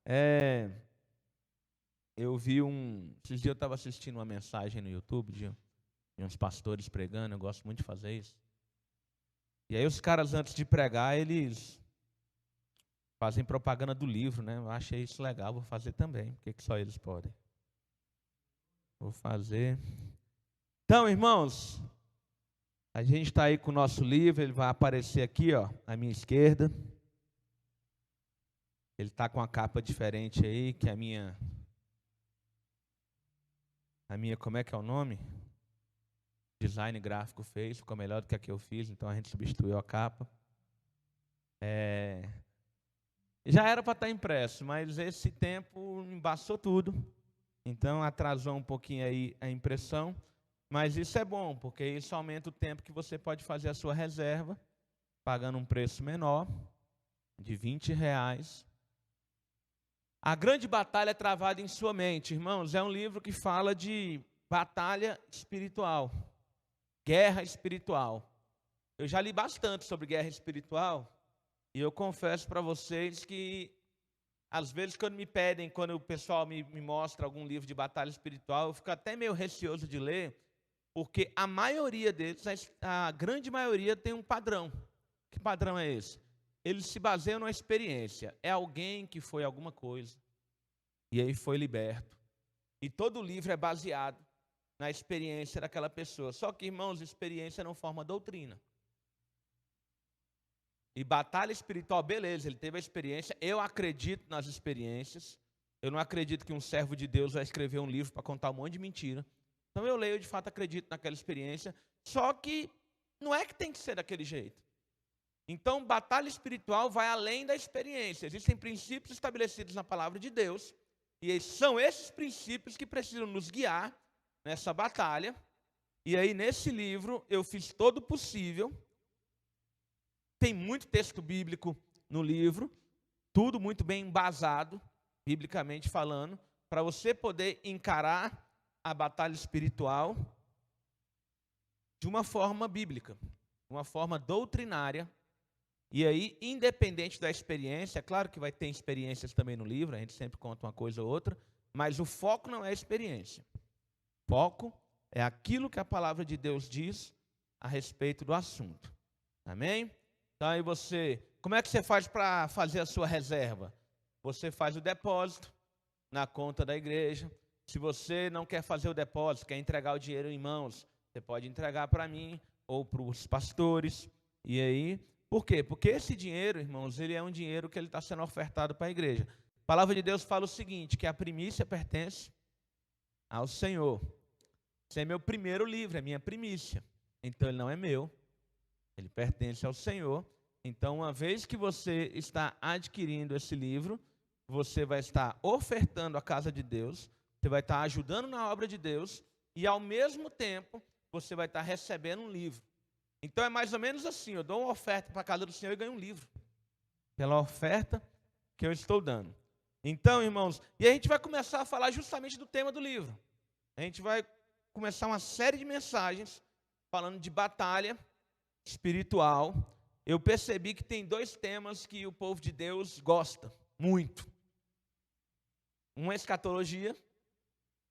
É, esses dias eu estava assistindo uma mensagem no YouTube de uns pastores pregando, eu gosto muito de fazer isso. E aí os caras, antes de pregar, eles fazem propaganda do livro, né? Eu achei isso legal, vou fazer também. Por que só eles podem? Vou fazer. Então, irmãos, a gente está aí com o nosso livro, ele vai aparecer aqui, ó, à minha esquerda. Ele está com uma capa diferente aí, que a minha, como é que é o nome? Design gráfico fez, ficou melhor do que a que eu fiz, então a gente substituiu a capa. Já era para estar impresso, mas esse tempo embaçou tudo, então atrasou um pouquinho aí a impressão, mas isso é bom, porque isso aumenta o tempo que você pode fazer a sua reserva, pagando um preço menor, de R$ 20. A grande batalha é travada em sua mente, irmãos, é um livro que fala de batalha espiritual, guerra espiritual. Eu já li bastante sobre guerra espiritual, e eu confesso para vocês que, às vezes, quando o pessoal me mostra algum livro de batalha espiritual, eu fico até meio receoso de ler, porque a maioria deles, a grande maioria, tem um padrão. Que padrão é esse? Eles se baseiam numa experiência. É alguém que foi alguma coisa, e aí foi liberto. E todo livro é baseado na experiência daquela pessoa. Só que, irmãos, experiência não forma doutrina. E batalha espiritual, beleza, ele teve a experiência, eu acredito nas experiências, eu não acredito que um servo de Deus vai escrever um livro para contar um monte de mentira. Então eu leio, de fato acredito naquela experiência, só que não é que tem que ser daquele jeito. Então batalha espiritual vai além da experiência, existem princípios estabelecidos na palavra de Deus, e são esses princípios que precisam nos guiar nessa batalha. E aí nesse livro eu fiz todo o possível. Tem muito texto bíblico no livro, tudo muito bem embasado, biblicamente falando, para você poder encarar a batalha espiritual de uma forma bíblica, uma forma doutrinária. E aí, independente da experiência, é claro que vai ter experiências também no livro, a gente sempre conta uma coisa ou outra, mas o foco não é a experiência. O foco é aquilo que a palavra de Deus diz a respeito do assunto. Amém? Então aí como é que você faz para fazer a sua reserva? Você faz o depósito na conta da igreja. Se você não quer fazer o depósito, quer entregar o dinheiro em mãos, você pode entregar para mim ou para os pastores. E aí, por quê? Porque esse dinheiro, irmãos, ele é um dinheiro que ele está sendo ofertado para a igreja. A palavra de Deus fala o seguinte, que a primícia pertence ao Senhor. Esse é meu primeiro livro, é minha primícia. Então ele não é meu. Ele pertence ao Senhor. Então, uma vez que você está adquirindo esse livro, você vai estar ofertando a casa de Deus, você vai estar ajudando na obra de Deus, e ao mesmo tempo, você vai estar recebendo um livro. Então, é mais ou menos assim, eu dou uma oferta para a casa do Senhor e ganho um livro, pela oferta que eu estou dando. Então, irmãos, e a gente vai começar a falar justamente do tema do livro. A gente vai começar uma série de mensagens falando de batalha espiritual. Eu percebi que tem dois temas que o povo de Deus gosta muito. Um é escatologia,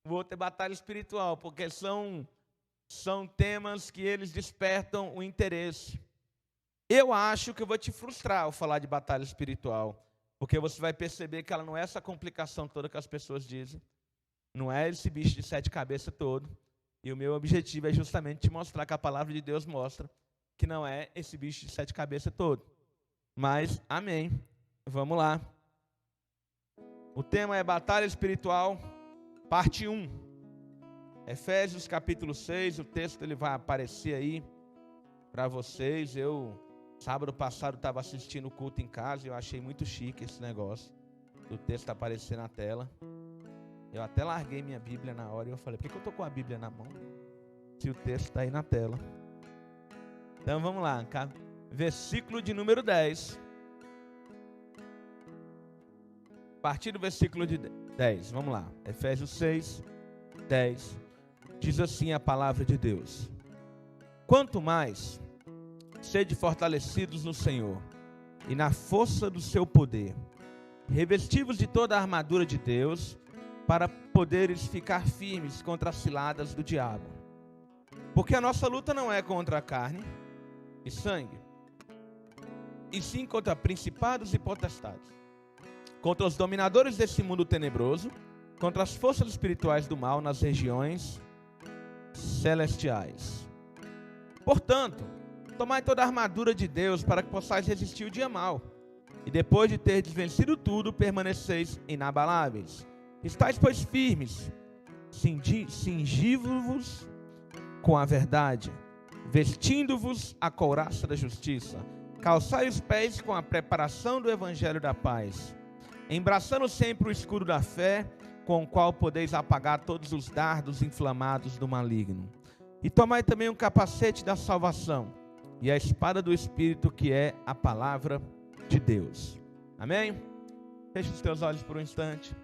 o outro é batalha espiritual, porque são temas que eles despertam o interesse. Eu acho que eu vou te frustrar ao falar de batalha espiritual, porque você vai perceber que ela não é essa complicação toda que as pessoas dizem, não é esse bicho de 7 cabeças todo, e o meu objetivo é justamente te mostrar que a palavra de Deus mostra que não é esse bicho de 7 cabeças todo. Mas, amém. Vamos lá. O tema é batalha espiritual, parte 1. Efésios capítulo 6, o texto ele vai aparecer aí para vocês. Sábado passado, estava assistindo o culto em casa e eu achei muito chique esse negócio. O texto aparecer na tela. Eu até larguei minha Bíblia na hora e eu falei, por que eu estou com a Bíblia na mão se o texto está aí na tela? Então vamos lá, versículo de número 10. A partir do versículo de 10, vamos lá. Efésios 6, 10. Diz assim a palavra de Deus: quanto mais, sede fortalecidos no Senhor e na força do seu poder, Revesti-vos de toda a armadura de Deus, para poderes ficar firmes contra as ciladas do diabo. Porque a nossa luta não é contra a carne e sangue, e sim contra principados e potestades, contra os dominadores desse mundo tenebroso, contra as forças espirituais do mal nas regiões celestiais. Portanto, tomai toda a armadura de Deus para que possais resistir o dia mau, e depois de ter vencido tudo, permaneceis inabaláveis. Estais, pois, firmes, cingi-vos com a verdade, vestindo-vos a couraça da justiça, calçai os pés com a preparação do evangelho da paz, embraçando sempre o escudo da fé, com o qual podeis apagar todos os dardos inflamados do maligno. E tomai também um capacete da salvação, e a espada do Espírito, que é a palavra de Deus. Amém? Feche os teus olhos por um instante.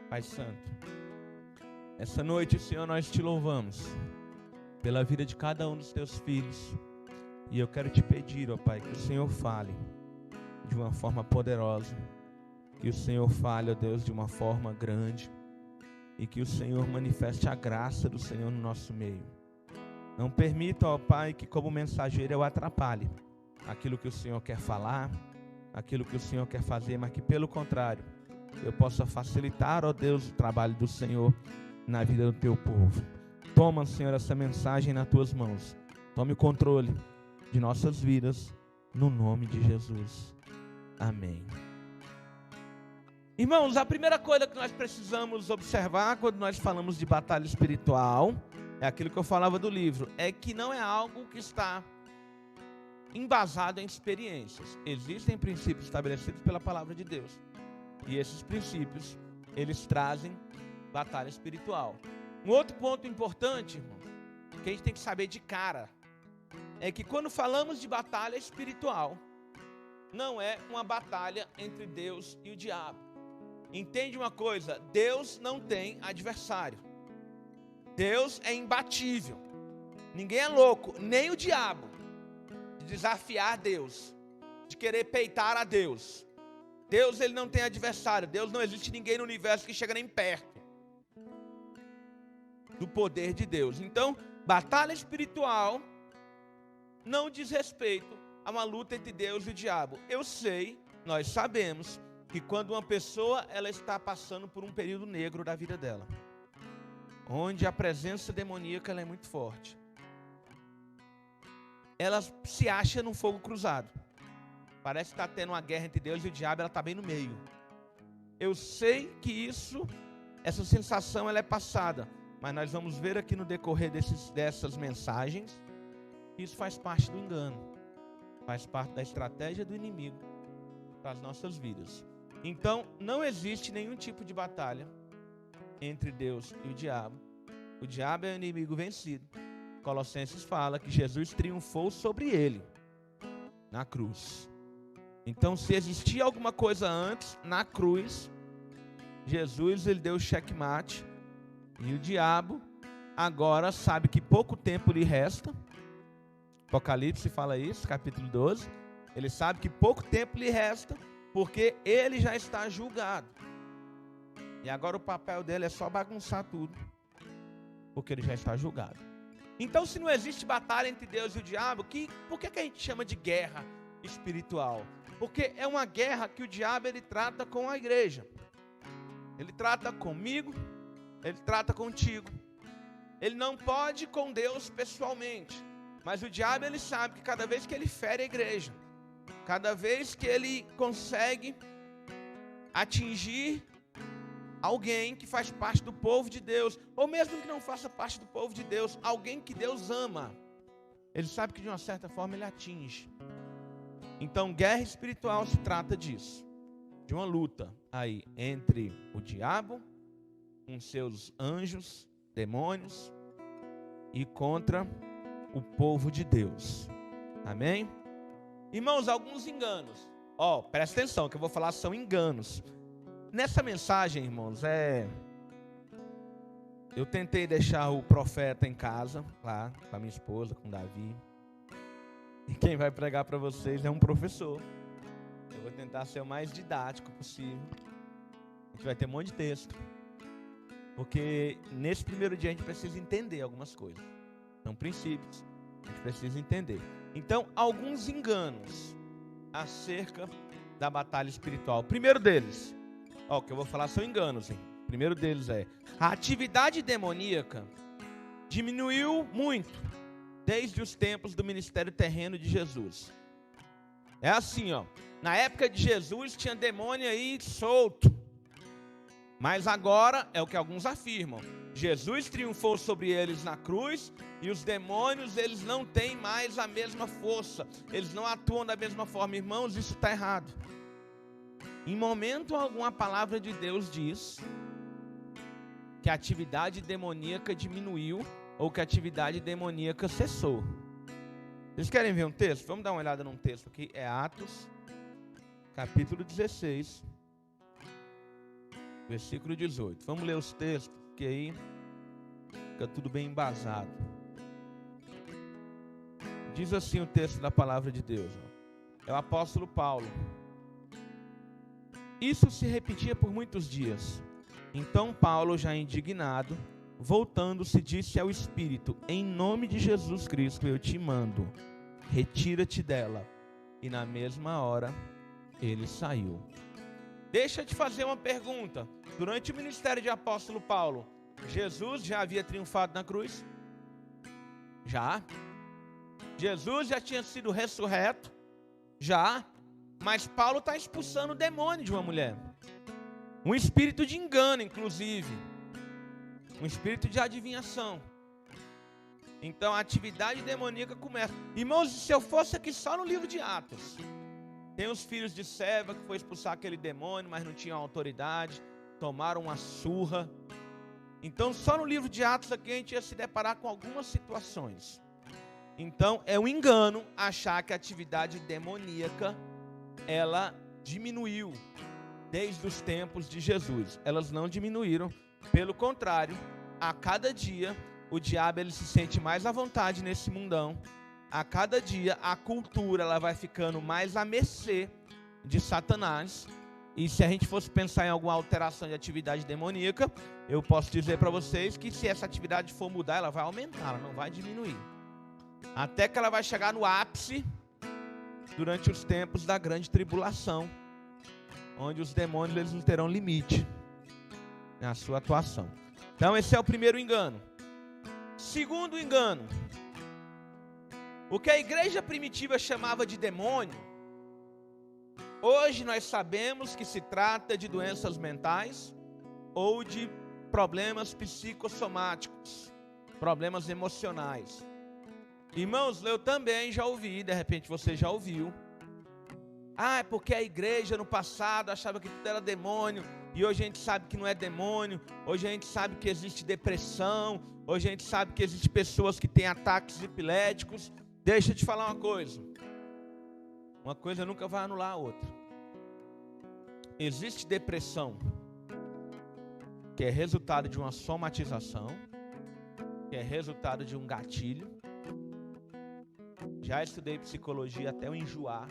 Pai Santo, essa noite, Senhor, nós te louvamos pela vida de cada um dos teus filhos. E eu quero te pedir, ó Pai, que o Senhor fale de uma forma poderosa, que o Senhor fale, ó Deus, de uma forma grande, e que o Senhor manifeste a graça do Senhor no nosso meio. Não permita, ó Pai, que como mensageiro eu atrapalhe aquilo que o Senhor quer falar, aquilo que o Senhor quer fazer, mas que pelo contrário, eu possa facilitar, ó Deus, o trabalho do Senhor na vida do teu povo. Toma, Senhor, essa mensagem nas tuas mãos. Tome o controle de nossas vidas, no nome de Jesus. Amém. Irmãos, a primeira coisa que nós precisamos observar quando nós falamos de batalha espiritual, é aquilo que eu falava do livro, é que não é algo que está embasado em experiências. Existem princípios estabelecidos pela palavra de Deus. E esses princípios, eles trazem batalha espiritual. Um outro ponto importante, irmão, que a gente tem que saber de cara, é que quando falamos de batalha espiritual, não é uma batalha entre Deus e o diabo. Entende uma coisa? Deus não tem adversário. Deus é imbatível. Ninguém é louco, nem o diabo, de desafiar Deus, de querer peitar a Deus. Deus, ele não tem adversário. Deus, não existe ninguém no universo que chega nem perto do poder de Deus. Então, batalha espiritual não diz respeito a uma luta entre Deus e o diabo. Eu sei, nós sabemos, que quando uma pessoa ela está passando por um período negro da vida dela, onde a presença demoníaca ela é muito forte, ela se acha num fogo cruzado. Parece que está tendo uma guerra entre Deus e o diabo, ela está bem no meio. Eu sei que essa sensação ela é passada, mas nós vamos ver aqui no decorrer dessas mensagens, que isso faz parte do engano, faz parte da estratégia do inimigo para as nossas vidas. Então, não existe nenhum tipo de batalha entre Deus e o diabo. O diabo é o inimigo vencido. Colossenses fala que Jesus triunfou sobre ele na cruz. Então, se existia alguma coisa antes, na cruz, Jesus ele deu o checkmate, e o diabo agora sabe que pouco tempo lhe resta. Apocalipse fala isso, capítulo 12. Ele sabe que pouco tempo lhe resta, porque ele já está julgado. E agora o papel dele é só bagunçar tudo, porque ele já está julgado. Então, se não existe batalha entre Deus e o diabo, por que a gente chama de guerra espiritual? Porque é uma guerra que o diabo ele trata com a igreja. Ele trata comigo, ele trata contigo. Ele não pode com Deus pessoalmente, mas o diabo ele sabe que cada vez que ele fere a igreja, cada vez que ele consegue atingir alguém que faz parte do povo de Deus, ou mesmo que não faça parte do povo de Deus, alguém que Deus ama, ele sabe que de uma certa forma ele atinge. Então, guerra espiritual se trata disso, de uma luta aí entre o diabo, com seus anjos, demônios, e contra o povo de Deus. Amém? Irmãos, alguns enganos. Presta atenção, que eu vou falar são enganos. Nessa mensagem, irmãos, eu tentei deixar o profeta em casa, lá, com a minha esposa, com o Davi. E quem vai pregar para vocês é um professor. Eu vou tentar ser o mais didático possível. A gente vai ter um monte de texto. Porque nesse primeiro dia a gente precisa entender algumas coisas. São princípios. A gente precisa entender. Então, alguns enganos acerca da batalha espiritual. O primeiro deles, o que eu vou falar são enganos, hein? O primeiro deles é: a atividade demoníaca diminuiu muito desde os tempos do ministério terreno de Jesus. É assim, na época de Jesus tinha demônio aí solto. Mas agora, é o que alguns afirmam, Jesus triunfou sobre eles na cruz e os demônios, eles não têm mais a mesma força, eles não atuam da mesma forma. Irmãos, isso está errado. Em momento algum a palavra de Deus diz que a atividade demoníaca diminuiu ou que a atividade demoníaca cessou. Vocês querem ver um texto? Vamos dar uma olhada num texto aqui. É Atos, capítulo 16. Versículo 18. Vamos ler os textos, que aí fica tudo bem embasado. Diz assim o texto da palavra de Deus. É o apóstolo Paulo. Isso se repetia por muitos dias. Então Paulo, já indignado, voltando-se, disse ao Espírito: em nome de Jesus Cristo eu te mando, retira-te dela. E na mesma hora ele saiu. Deixa eu te fazer uma pergunta. Durante o ministério de apóstolo Paulo, Jesus já havia triunfado na cruz? Já. Jesus já tinha sido ressurreto? Já. Mas Paulo está expulsando o demônio de uma mulher. Um espírito de engano, inclusive. Um espírito de adivinhação. Então a atividade demoníaca começa. Irmãos, se eu fosse aqui só no livro de Atos, tem os filhos de Seva que foi expulsar aquele demônio, mas não tinham autoridade, tomaram uma surra. Então só no livro de Atos aqui a gente ia se deparar com algumas situações. Então é um engano achar que a atividade demoníaca ela diminuiu desde os tempos de Jesus. Elas não diminuíram, pelo contrário, a cada dia o diabo ele se sente mais à vontade nesse mundão. A cada dia a cultura ela vai ficando mais à mercê de Satanás. E se a gente fosse pensar em alguma alteração de atividade demoníaca, eu posso dizer para vocês que se essa atividade for mudar, ela vai aumentar, ela não vai diminuir. Até que ela vai chegar no ápice durante os tempos da grande tribulação, onde os demônios eles não terão limite na sua atuação. Então esse é o primeiro engano. Segundo engano, o que a igreja primitiva chamava de demônio, hoje nós sabemos que se trata de doenças mentais ou de problemas psicossomáticos, problemas emocionais. Irmãos, eu também já ouvi, de repente você já ouviu. É porque a igreja no passado achava que tudo era demônio, e hoje a gente sabe que não é demônio, hoje a gente sabe que existe depressão, hoje a gente sabe que existem pessoas que têm ataques epiléticos. Deixa eu te falar uma coisa nunca vai anular a outra. Existe depressão, que é resultado de uma somatização, que é resultado de um gatilho. Já estudei psicologia até eu enjoar.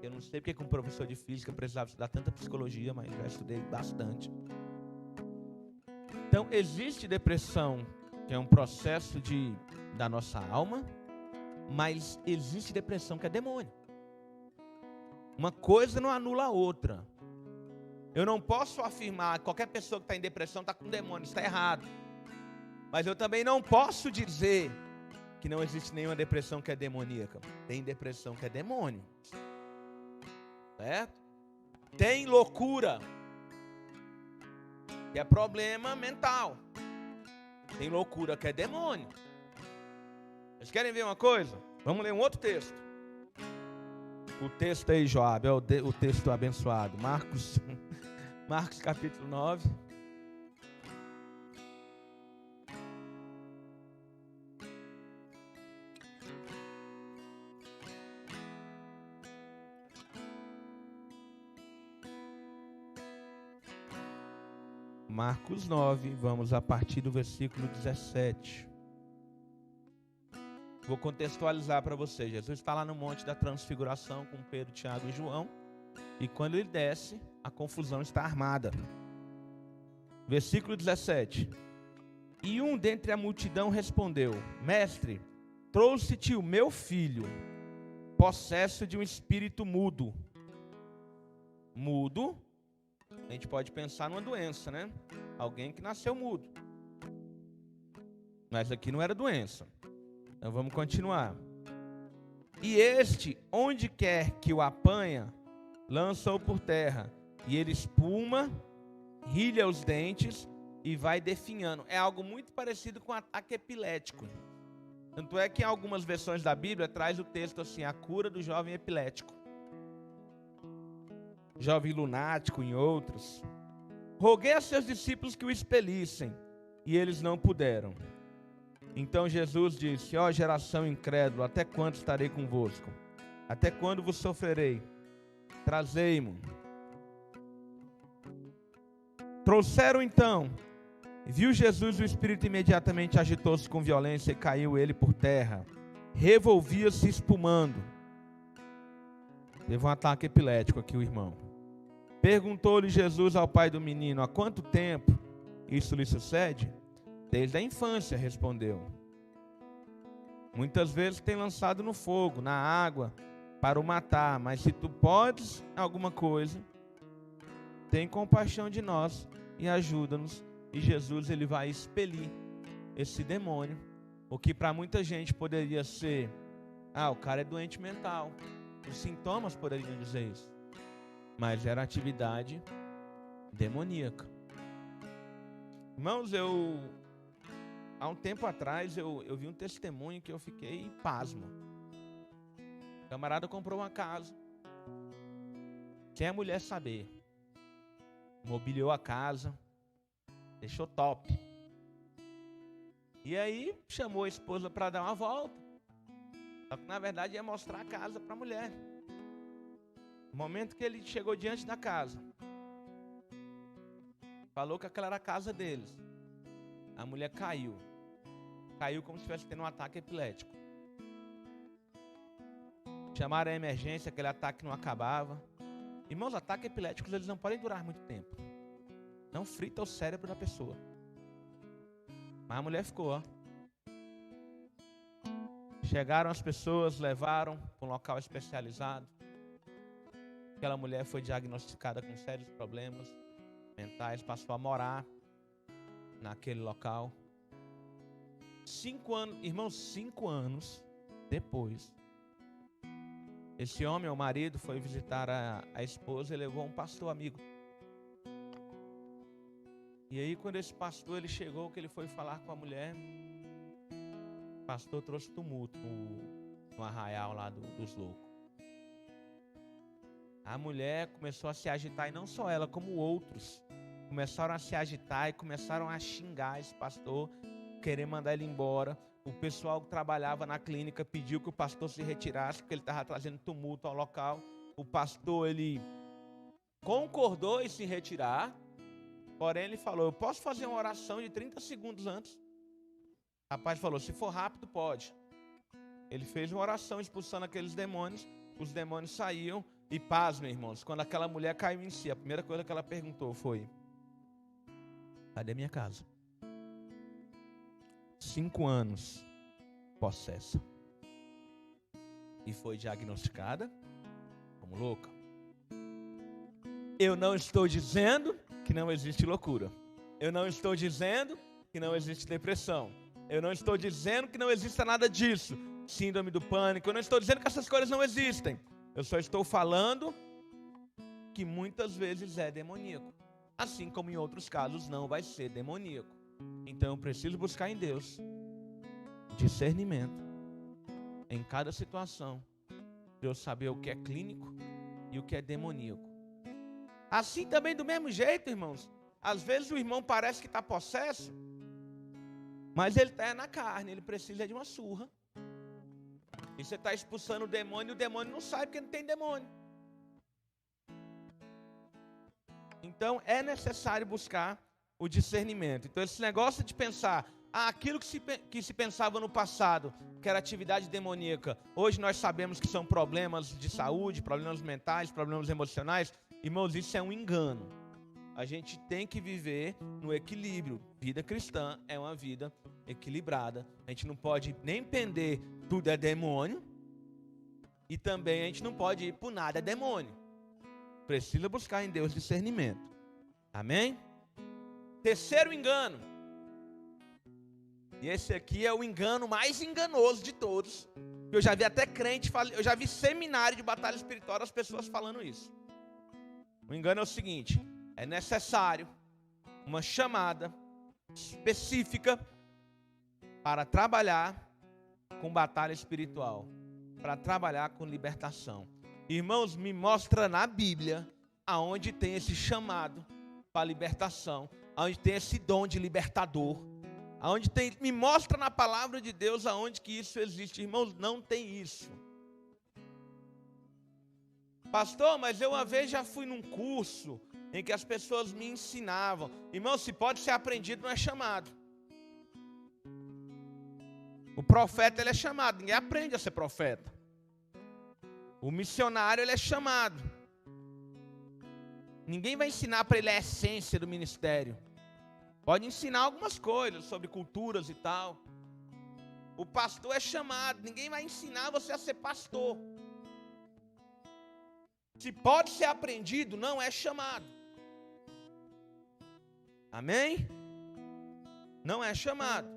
Eu não sei porque que um professor de física precisava estudar tanta psicologia, mas já estudei bastante. Então, existe depressão, que é um processo da nossa alma, mas existe depressão que é demônio. Uma coisa não anula a outra. Eu não posso afirmar que qualquer pessoa que está em depressão está com demônio, isso está errado. Mas eu também não posso dizer que não existe nenhuma depressão que é demoníaca. Tem depressão que é demônio. Certo? Tem loucura, que é problema mental. Tem loucura que é demônio. Vocês querem ver uma coisa? Vamos ler um outro texto. O texto aí, Joab, é o texto abençoado. Marcos capítulo 9. Marcos 9, vamos a partir do versículo 17. Vou contextualizar para você. Jesus está lá no Monte da Transfiguração com Pedro, Tiago e João. E quando ele desce, a confusão está armada. Versículo 17. E um dentre a multidão respondeu: Mestre, trouxe-te o meu filho, possesso de um espírito mudo. Mudo, a gente pode pensar numa doença, né? Alguém que nasceu mudo. Mas aqui não era doença. Então vamos continuar. E este, onde quer que o apanha, lança-o por terra, e ele espuma, rilha os dentes e vai definhando. É algo muito parecido com ataque epilético. Tanto é que em algumas versões da Bíblia traz o texto assim: a cura do jovem epilético, jovem lunático em outros. Roguei a seus discípulos que o expelissem, e eles não puderam. Então Jesus disse: ó geração incrédula, até quando estarei convosco? Até quando vos sofrerei? Trazei-mo. Trouxeram então. Viu Jesus o espírito, imediatamente agitou-se com violência e caiu ele por terra. Revolvia-se espumando. Teve um ataque epilético aqui o irmão. Perguntou-lhe Jesus ao pai do menino: há quanto tempo isso lhe sucede? Desde a infância, respondeu. Muitas vezes tem lançado no fogo, na água, para o matar. Mas se tu podes alguma coisa, tem compaixão de nós e ajuda-nos. E Jesus, ele vai expelir esse demônio. O que para muita gente poderia ser: o cara é doente mental. Os sintomas poderiam dizer isso. Mas era atividade demoníaca. Irmãos, há um tempo atrás eu vi um testemunho que eu fiquei pasmo. O camarada comprou uma casa, sem a mulher saber. Mobiliou a casa, deixou top. E aí chamou a esposa para dar uma volta. Só que na verdade ia mostrar a casa para a mulher. No momento que ele chegou diante da casa, falou que aquela era a casa deles. A mulher caiu. Caiu como se estivesse tendo um ataque epilético. Chamaram a emergência, aquele ataque não acabava. Irmãos, ataques epiléticos, eles não podem durar muito tempo. Não frita o cérebro da pessoa. Mas a mulher ficou, ó. Chegaram as pessoas, levaram para um local especializado. Aquela mulher foi diagnosticada com sérios problemas mentais, passou a morar naquele local. 5 anos, irmãos, 5 anos depois, esse homem, o marido, foi visitar a esposa e levou um pastor amigo. E aí, quando esse pastor ele chegou, que ele foi falar com a mulher, o pastor trouxe tumulto no arraial lá dos loucos. A mulher começou a se agitar, e não só ela, como outros começaram a se agitar e começaram a xingar esse pastor, querer mandar ele embora. O pessoal que trabalhava na clínica pediu que o pastor se retirasse, porque ele estava trazendo tumulto ao local. O pastor, ele concordou em se retirar, porém ele falou: eu posso fazer uma oração de 30 segundos antes? O rapaz falou: se for rápido, pode. Ele fez uma oração expulsando aqueles demônios, os demônios saíam. E paz, meus irmãos, quando aquela mulher caiu em si, a primeira coisa que ela perguntou foi: cadê minha casa? 5 anos possessa. E foi diagnosticada como louca. Eu não estou dizendo que não existe loucura. Eu não estou dizendo que não existe depressão. Eu não estou dizendo que não exista nada disso. Síndrome do pânico. Eu não estou dizendo que essas coisas não existem. Eu só estou falando que muitas vezes é demoníaco. Assim como em outros casos não vai ser demoníaco. Então eu preciso buscar em Deus discernimento em cada situação, para eu saber o que é clínico e o que é demoníaco. Assim também do mesmo jeito, irmãos, às vezes o irmão parece que está possesso, mas ele está na carne, ele precisa de uma surra. E você está expulsando o demônio não sabe porque não tem demônio. Então é necessário buscar o discernimento. Então esse negócio de pensar: Aquilo que se pensava no passado, que era atividade demoníaca, hoje nós sabemos que são problemas de saúde, problemas mentais, problemas emocionais. Irmãos, isso é um engano. A gente tem que viver no equilíbrio. Vida cristã é uma vida equilibrada. A gente não pode nem pender tudo é demônio. E também a gente não pode ir por nada é demônio. Precisa buscar em Deus discernimento. Amém? Terceiro engano. E esse aqui é o engano mais enganoso de todos. Eu já vi até crente, eu já vi seminário de batalha espiritual das pessoas falando isso. O engano é o seguinte: é necessário uma chamada específica para trabalhar com batalha espiritual, para trabalhar com libertação. Irmãos, me mostra na Bíblia aonde tem esse chamado para libertação, aonde tem esse dom de libertador, aonde tem, me mostra na palavra de Deus aonde que isso existe. Irmãos, não tem isso. Pastor, mas eu uma vez já fui num curso em que as pessoas me ensinavam. Irmão, se pode ser aprendido, não é chamado. O profeta, ele é chamado. Ninguém aprende a ser profeta. O missionário, ele é chamado. Ninguém vai ensinar para ele a essência do ministério. Pode ensinar algumas coisas sobre culturas e tal. O pastor é chamado. Ninguém vai ensinar você a ser pastor. Se pode ser aprendido, não é chamado. Amém? Não é chamado.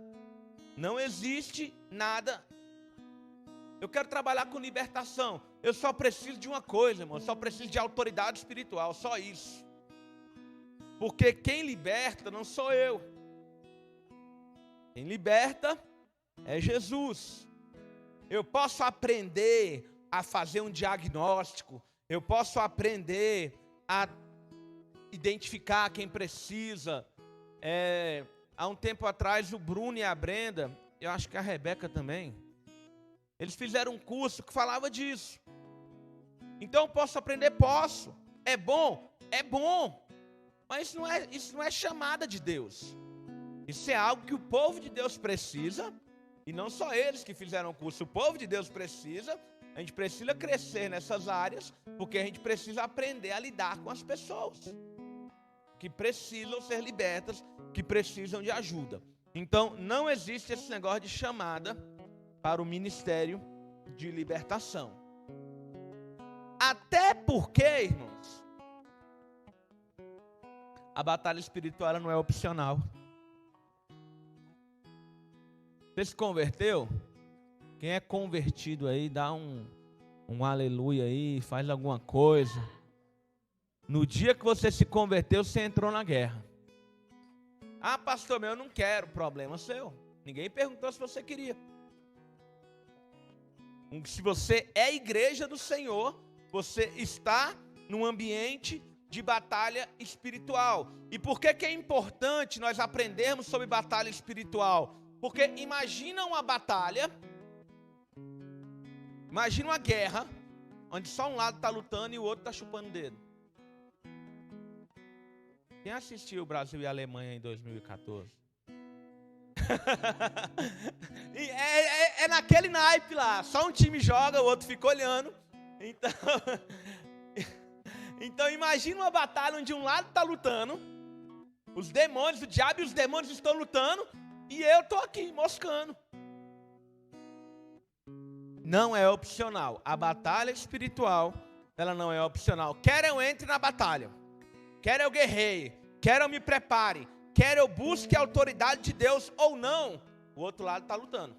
Não existe nada. Eu quero trabalhar com libertação. Eu só preciso de uma coisa, irmão. Eu só preciso de autoridade espiritual. Só isso. Porque quem liberta não sou eu. Quem liberta é Jesus. Eu posso aprender a fazer um diagnóstico. Eu posso aprender a identificar quem precisa. Há um tempo atrás, o Bruno e a Brenda, eu acho que a Rebeca também, eles fizeram um curso que falava disso. Então eu posso aprender? Posso. É bom? É bom. Mas isso não é chamada de Deus. Isso é algo que o povo de Deus precisa. E não só eles que fizeram o curso. O povo de Deus precisa. A gente precisa crescer nessas áreas, porque a gente precisa aprender a lidar com as pessoas que precisam ser libertas, que precisam de ajuda. Então, não existe esse negócio de chamada para o ministério de libertação. Até porque, irmãos, a batalha espiritual não é opcional. Você se converteu? Quem é convertido aí, dá um aleluia aí, faz alguma coisa. No dia que você se converteu, você entrou na guerra. Ah, pastor, eu não quero, problema seu. Ninguém perguntou se você queria. Se você é igreja do Senhor, você está num ambiente de batalha espiritual. E por que é importante nós aprendermos sobre batalha espiritual? Porque imagina uma batalha, imagina uma guerra, onde só um lado está lutando e o outro está chupando o dedo. Quem assistiu o Brasil e a Alemanha em 2014? É naquele naipe lá, só um time joga, o outro fica olhando. Então imagina uma batalha onde um lado está lutando, os demônios, o diabo e os demônios estão lutando, e eu estou aqui moscando. Não é opcional. A batalha espiritual, ela não é opcional. Quer eu entre na batalha, quer eu guerreie, quer eu me prepare, quer eu busque a autoridade de Deus ou não, o outro lado está lutando.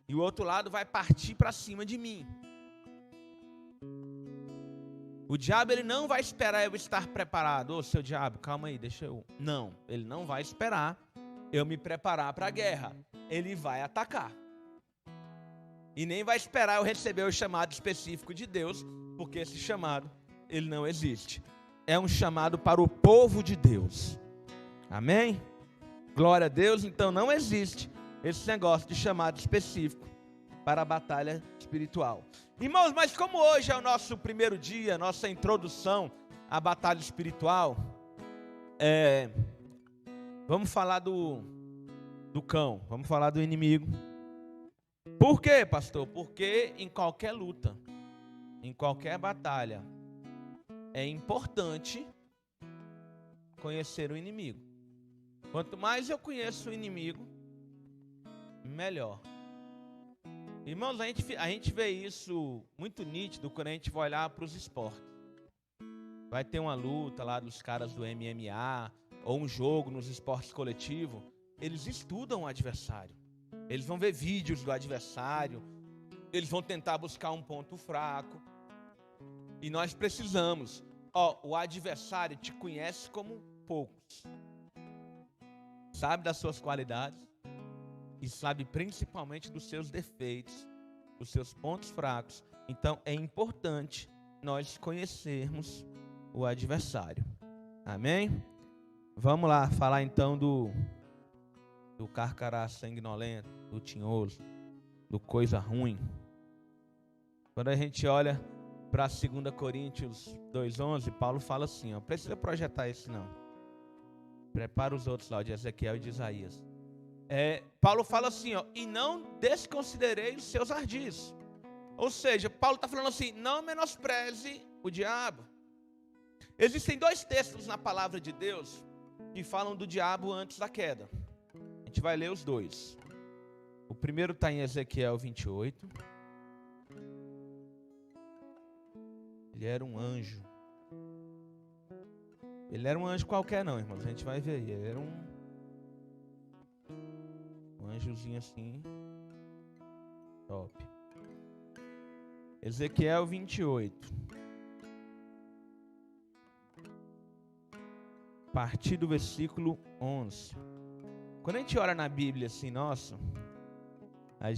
E o outro lado vai partir para cima de mim. O diabo, ele não vai esperar eu estar preparado. Ô, seu diabo, calma aí, deixa eu... Não, ele não vai esperar eu me preparar para a guerra. Ele vai atacar. E nem vai esperar eu receber o chamado específico de Deus, porque esse chamado, ele não existe. É um chamado para o povo de Deus. Amém? Glória a Deus. Então não existe esse negócio de chamado específico para a batalha espiritual. Irmãos, mas como hoje é o nosso primeiro dia, nossa introdução à batalha espiritual, vamos falar do cão. Vamos falar do inimigo. Por quê, pastor? Porque em qualquer luta, em qualquer batalha, é importante conhecer o inimigo. Quanto mais eu conheço o inimigo, melhor. Irmãos, a gente vê isso muito nítido quando a gente vai olhar para os esportes. Vai ter uma luta lá dos caras do MMA, ou um jogo nos esportes coletivos. Eles estudam o adversário. Eles vão ver vídeos do adversário. Eles vão tentar buscar um ponto fraco. E nós precisamos. O adversário te conhece como poucos. Sabe das suas qualidades. E sabe principalmente dos seus defeitos, dos seus pontos fracos. Então é importante nós conhecermos o adversário. Amém? Vamos lá falar então do carcará sanguinolento, do tinhoso, do coisa ruim. Quando a gente olha para 2 Coríntios 2:11, Paulo fala assim, ó, precisa projetar esse não. Prepara os outros lá, de Ezequiel e de Isaías. Paulo fala assim, ó, e não desconsiderei os seus ardis. Ou seja, Paulo está falando assim, não menospreze o diabo. Existem 2 textos na palavra de Deus que falam do diabo antes da queda. A gente vai ler os 2. O primeiro está em Ezequiel 28. Ele era um anjo. Ele era um anjo qualquer não, irmãos. A gente vai ver aí. Ele era um anjozinho assim. Top. Ezequiel 28. A partir do versículo 11. Quando a gente olha na Bíblia assim, nossa, aí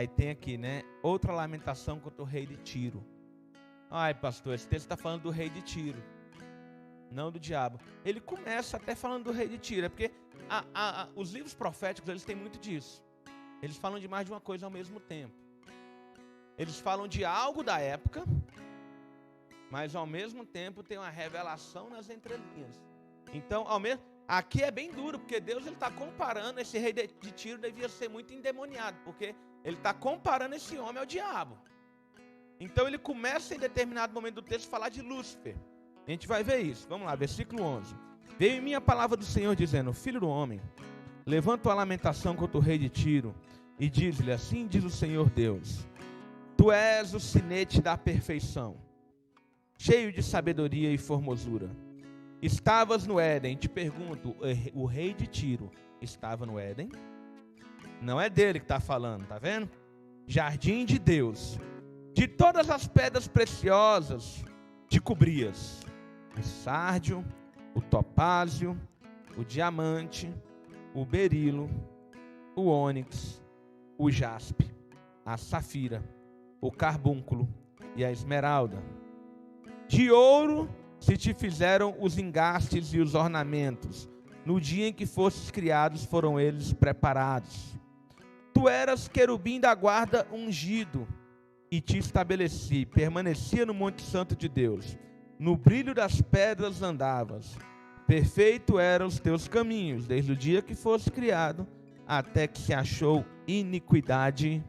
tem aqui, né? Outra lamentação contra o rei de Tiro. Ai, pastor, esse texto está falando do rei de Tiro, não do diabo. Ele começa até falando do rei de Tiro, é porque os livros proféticos, eles têm muito disso. Eles falam de mais de uma coisa ao mesmo tempo. Eles falam de algo da época, mas ao mesmo tempo tem uma revelação nas entrelinhas. Então, aqui é bem duro, porque Deus está comparando, esse rei de Tiro devia ser muito endemoniado, porque ele está comparando esse homem ao diabo. Então ele começa em determinado momento do texto a falar de Lúcifer. A gente vai ver isso. Vamos lá, versículo 11. Veio em mim a palavra do Senhor dizendo, filho do homem, levanta a lamentação contra o rei de Tiro e diz-lhe, assim diz o Senhor Deus, tu és o sinete da perfeição, cheio de sabedoria e formosura. Estavas no Éden. Te pergunto, o rei de Tiro estava no Éden? Não é dele que está falando, tá vendo? Jardim de Deus. De todas as pedras preciosas te cobrias. O sárdio, o topázio, o diamante, o berilo, o ônix, o jaspe, a safira, o carbúnculo e a esmeralda. De ouro se te fizeram os engastes e os ornamentos. No dia em que fostes criados foram eles preparados. Tu eras querubim da guarda ungido, e te estabeleci, permanecia no monte santo de Deus. No brilho das pedras andavas. Perfeito eram os teus caminhos, desde o dia que foste criado, até que se achou iniquidade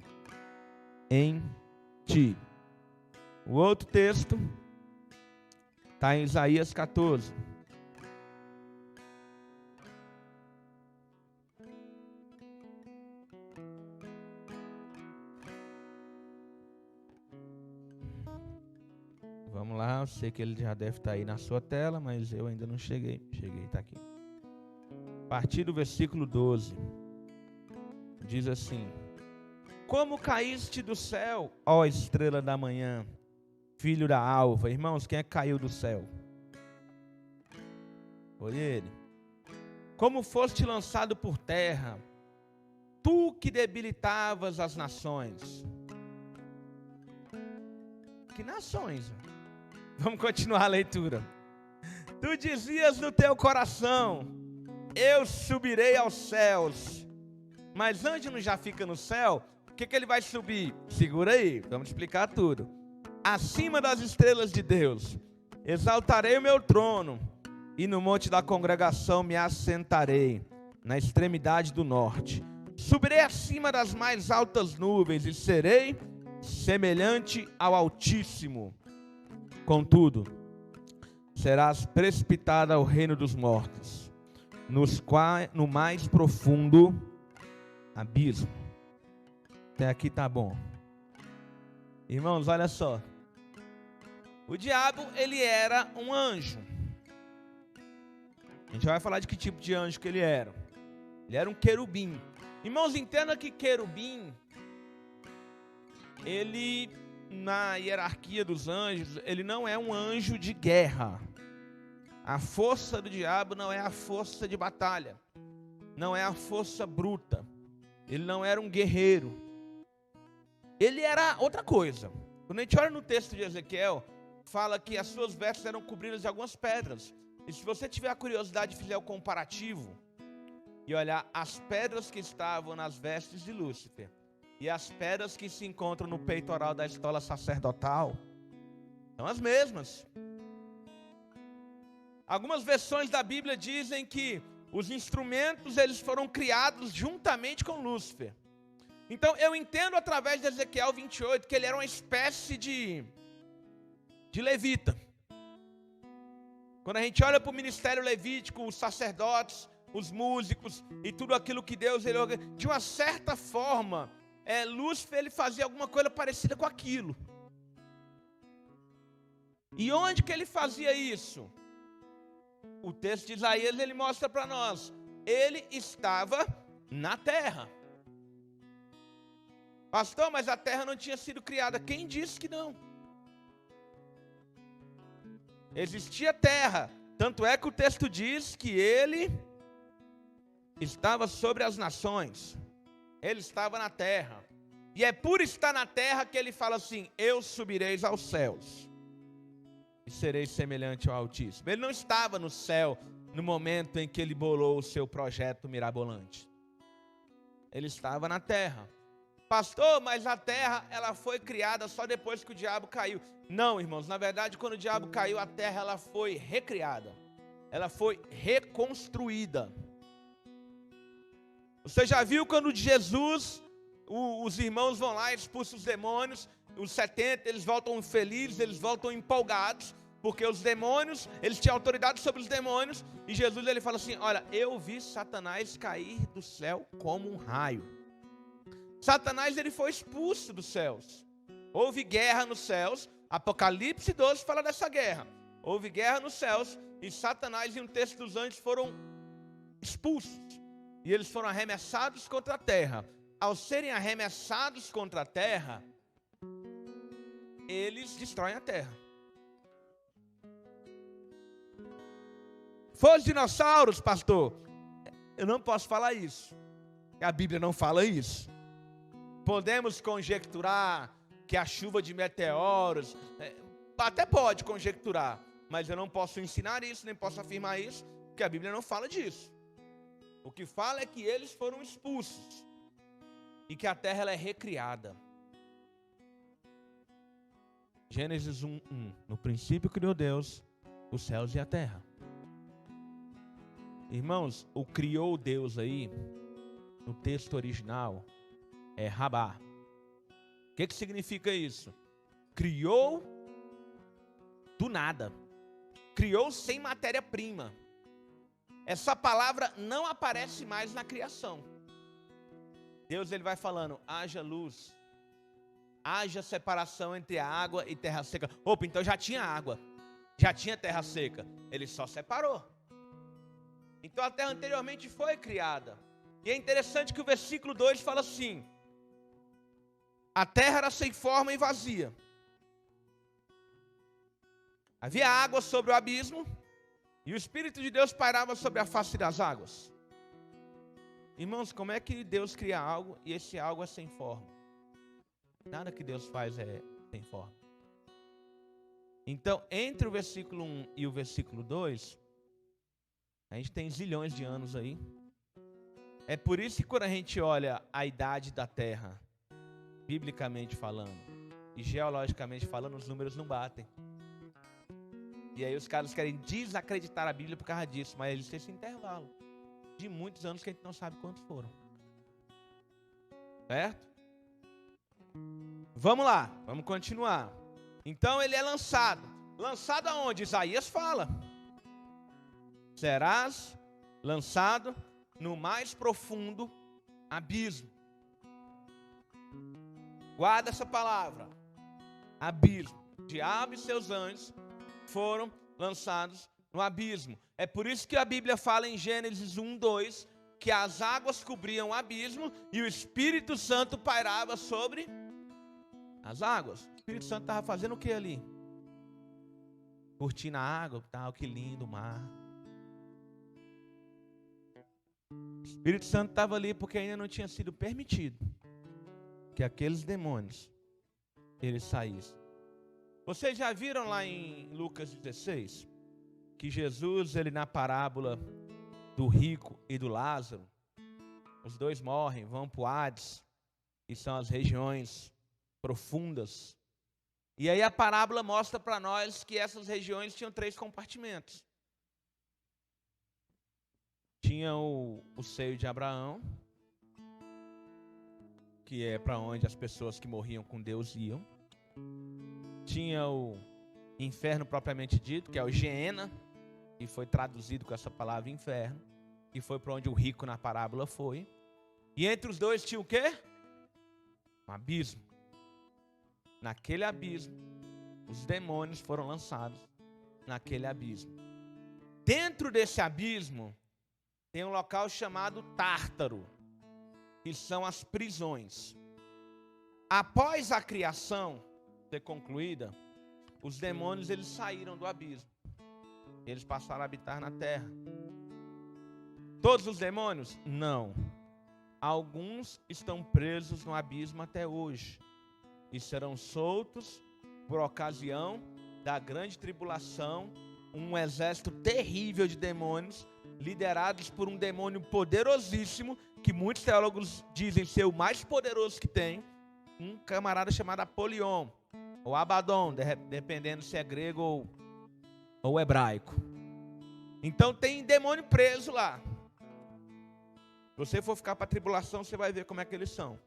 em ti. O outro texto está em Isaías 14. Vamos lá, eu sei que ele já deve estar aí na sua tela, mas eu ainda não cheguei. Está aqui. A partir do versículo 12, diz assim: como caíste do céu, ó estrela da manhã, filho da alva. Irmãos, quem é que caiu do céu? Foi ele. Como foste lançado por terra, tu que debilitavas as nações. Que nações? Vamos continuar a leitura. Tu dizias no teu coração, eu subirei aos céus. Mas anjo não já fica no céu? O que ele vai subir? Segura aí, vamos explicar tudo. Acima das estrelas de Deus, exaltarei o meu trono, e no monte da congregação me assentarei. na extremidade do norte. Subirei acima das mais altas nuvens e serei semelhante ao Altíssimo. Contudo, serás precipitada ao reino dos mortos, no mais profundo abismo. Até aqui tá bom. Irmãos, olha só. O diabo, ele era um anjo. A gente vai falar de que tipo de anjo que ele era. Ele era um querubim. Irmãos, entenda que querubim, ele, na hierarquia dos anjos, ele não é um anjo de guerra. A força do diabo não é a força de batalha. Não é a força bruta. Ele não era um guerreiro. Ele era outra coisa. Quando a gente olha no texto de Ezequiel, fala que as suas vestes eram cobridas de algumas pedras. E se você tiver a curiosidade de fazer o comparativo e olhar as pedras que estavam nas vestes de Lúcifer e as pedras que se encontram no peitoral da estola sacerdotal, são as mesmas. Algumas versões da Bíblia dizem que os instrumentos eles foram criados juntamente com Lúcifer. Então eu entendo através de Ezequiel 28 que ele era uma espécie de levita. Quando a gente olha para o ministério levítico, os sacerdotes, os músicos e tudo aquilo que Deus, de uma certa forma, Lúcifer ele fazia alguma coisa parecida com aquilo. E onde que ele fazia isso? O texto de Isaías ele mostra para nós. Ele estava na terra. Pastor, mas a terra não tinha sido criada. Quem disse que não? Existia terra, tanto é que o texto diz que ele estava sobre as nações, ele estava na terra, e é por estar na terra que ele fala assim: eu subireis aos céus, e serei semelhante ao Altíssimo. Ele não estava no céu no momento em que ele bolou o seu projeto mirabolante, ele estava na terra. Pastor, mas a terra ela foi criada só depois que o diabo caiu. Não, irmãos, na verdade quando o diabo caiu, a terra ela foi recriada. Ela foi reconstruída. Você já viu quando Jesus, os irmãos vão lá, expulsam os demônios, os 70, eles voltam felizes, eles voltam empolgados, porque os demônios, eles tinham autoridade sobre os demônios, e Jesus ele fala assim: olha, eu vi Satanás cair do céu como um raio. Satanás ele foi expulso dos céus. Houve guerra nos céus. Apocalipse 12 fala dessa guerra. Houve guerra nos céus e Satanás e um terço dos anjos foram expulsos. E eles foram arremessados contra a terra. Ao serem arremessados contra a terra, eles destroem a terra. Foi os dinossauros, pastor? Eu não posso falar isso. A Bíblia não fala isso. Podemos conjecturar que a chuva de meteoros, até pode conjecturar, mas eu não posso ensinar isso, nem posso afirmar isso, porque a Bíblia não fala disso. O que fala é que eles foram expulsos e que a terra ela é recriada. Gênesis 1:1. No princípio criou Deus os céus e a terra. Irmãos, o criou Deus aí, no texto original, é Rabá. O que significa isso? Criou do nada. Criou sem matéria-prima. Essa palavra não aparece mais na criação. Deus ele vai falando: haja luz, haja separação entre a água e terra seca. Opa, então já tinha água, já tinha terra seca. Ele só separou. Então a terra anteriormente foi criada. E é interessante que o versículo 2 fala assim: a terra era sem forma e vazia. Havia água sobre o abismo e o Espírito de Deus pairava sobre a face das águas. Irmãos, como é que Deus cria algo e esse algo é sem forma? Nada que Deus faz é sem forma. Então, entre o versículo 1 e o versículo 2, a gente tem zilhões de anos aí. É por isso que quando a gente olha a idade da terra, biblicamente falando e geologicamente falando, os números não batem. E aí os caras querem desacreditar a Bíblia por causa disso, mas eles têm esse intervalo. de muitos anos que a gente não sabe quantos foram. Certo? Vamos lá, vamos continuar. Então ele é lançado. Lançado aonde? Isaías fala. Serás lançado no mais profundo abismo. Guarda essa palavra. Abismo. O diabo e seus anjos foram lançados no abismo. É por isso que a Bíblia fala em Gênesis 1:2 que as águas cobriam o abismo e o Espírito Santo pairava sobre as águas. O Espírito Santo estava fazendo o que ali? Curtindo a água, tal, que lindo o mar. O Espírito Santo estava ali porque ainda não tinha sido permitido que aqueles demônios eles saíssem. Vocês já viram lá em Lucas 16 que Jesus, ele na parábola do rico e do Lázaro, os dois morrem, vão para o Hades, que são as regiões profundas. E aí a parábola mostra para nós que essas regiões tinham 3 compartimentos. Tinha o seio de Abraão, que é para onde as pessoas que morriam com Deus iam. Tinha o inferno propriamente dito, que é o Geena, que foi traduzido com essa palavra inferno, que foi para onde o rico na parábola foi. E entre os dois tinha o quê? Um abismo. Naquele abismo, os demônios foram lançados naquele abismo. Dentro desse abismo, tem um local chamado Tártaro, que são as prisões. Após a criação ser concluída, os demônios eles saíram do abismo. Eles passaram a habitar na terra. Todos os demônios? Não. Alguns estão presos no abismo até hoje e serão soltos por ocasião da grande tribulação, um exército terrível de demônios, liderados por um demônio poderosíssimo, que muitos teólogos dizem ser o mais poderoso que tem, um camarada chamado Apolion, ou Abaddon, dependendo se é grego ou hebraico. Então tem demônio preso lá. Se você for ficar para a tribulação, você vai ver como é que eles são.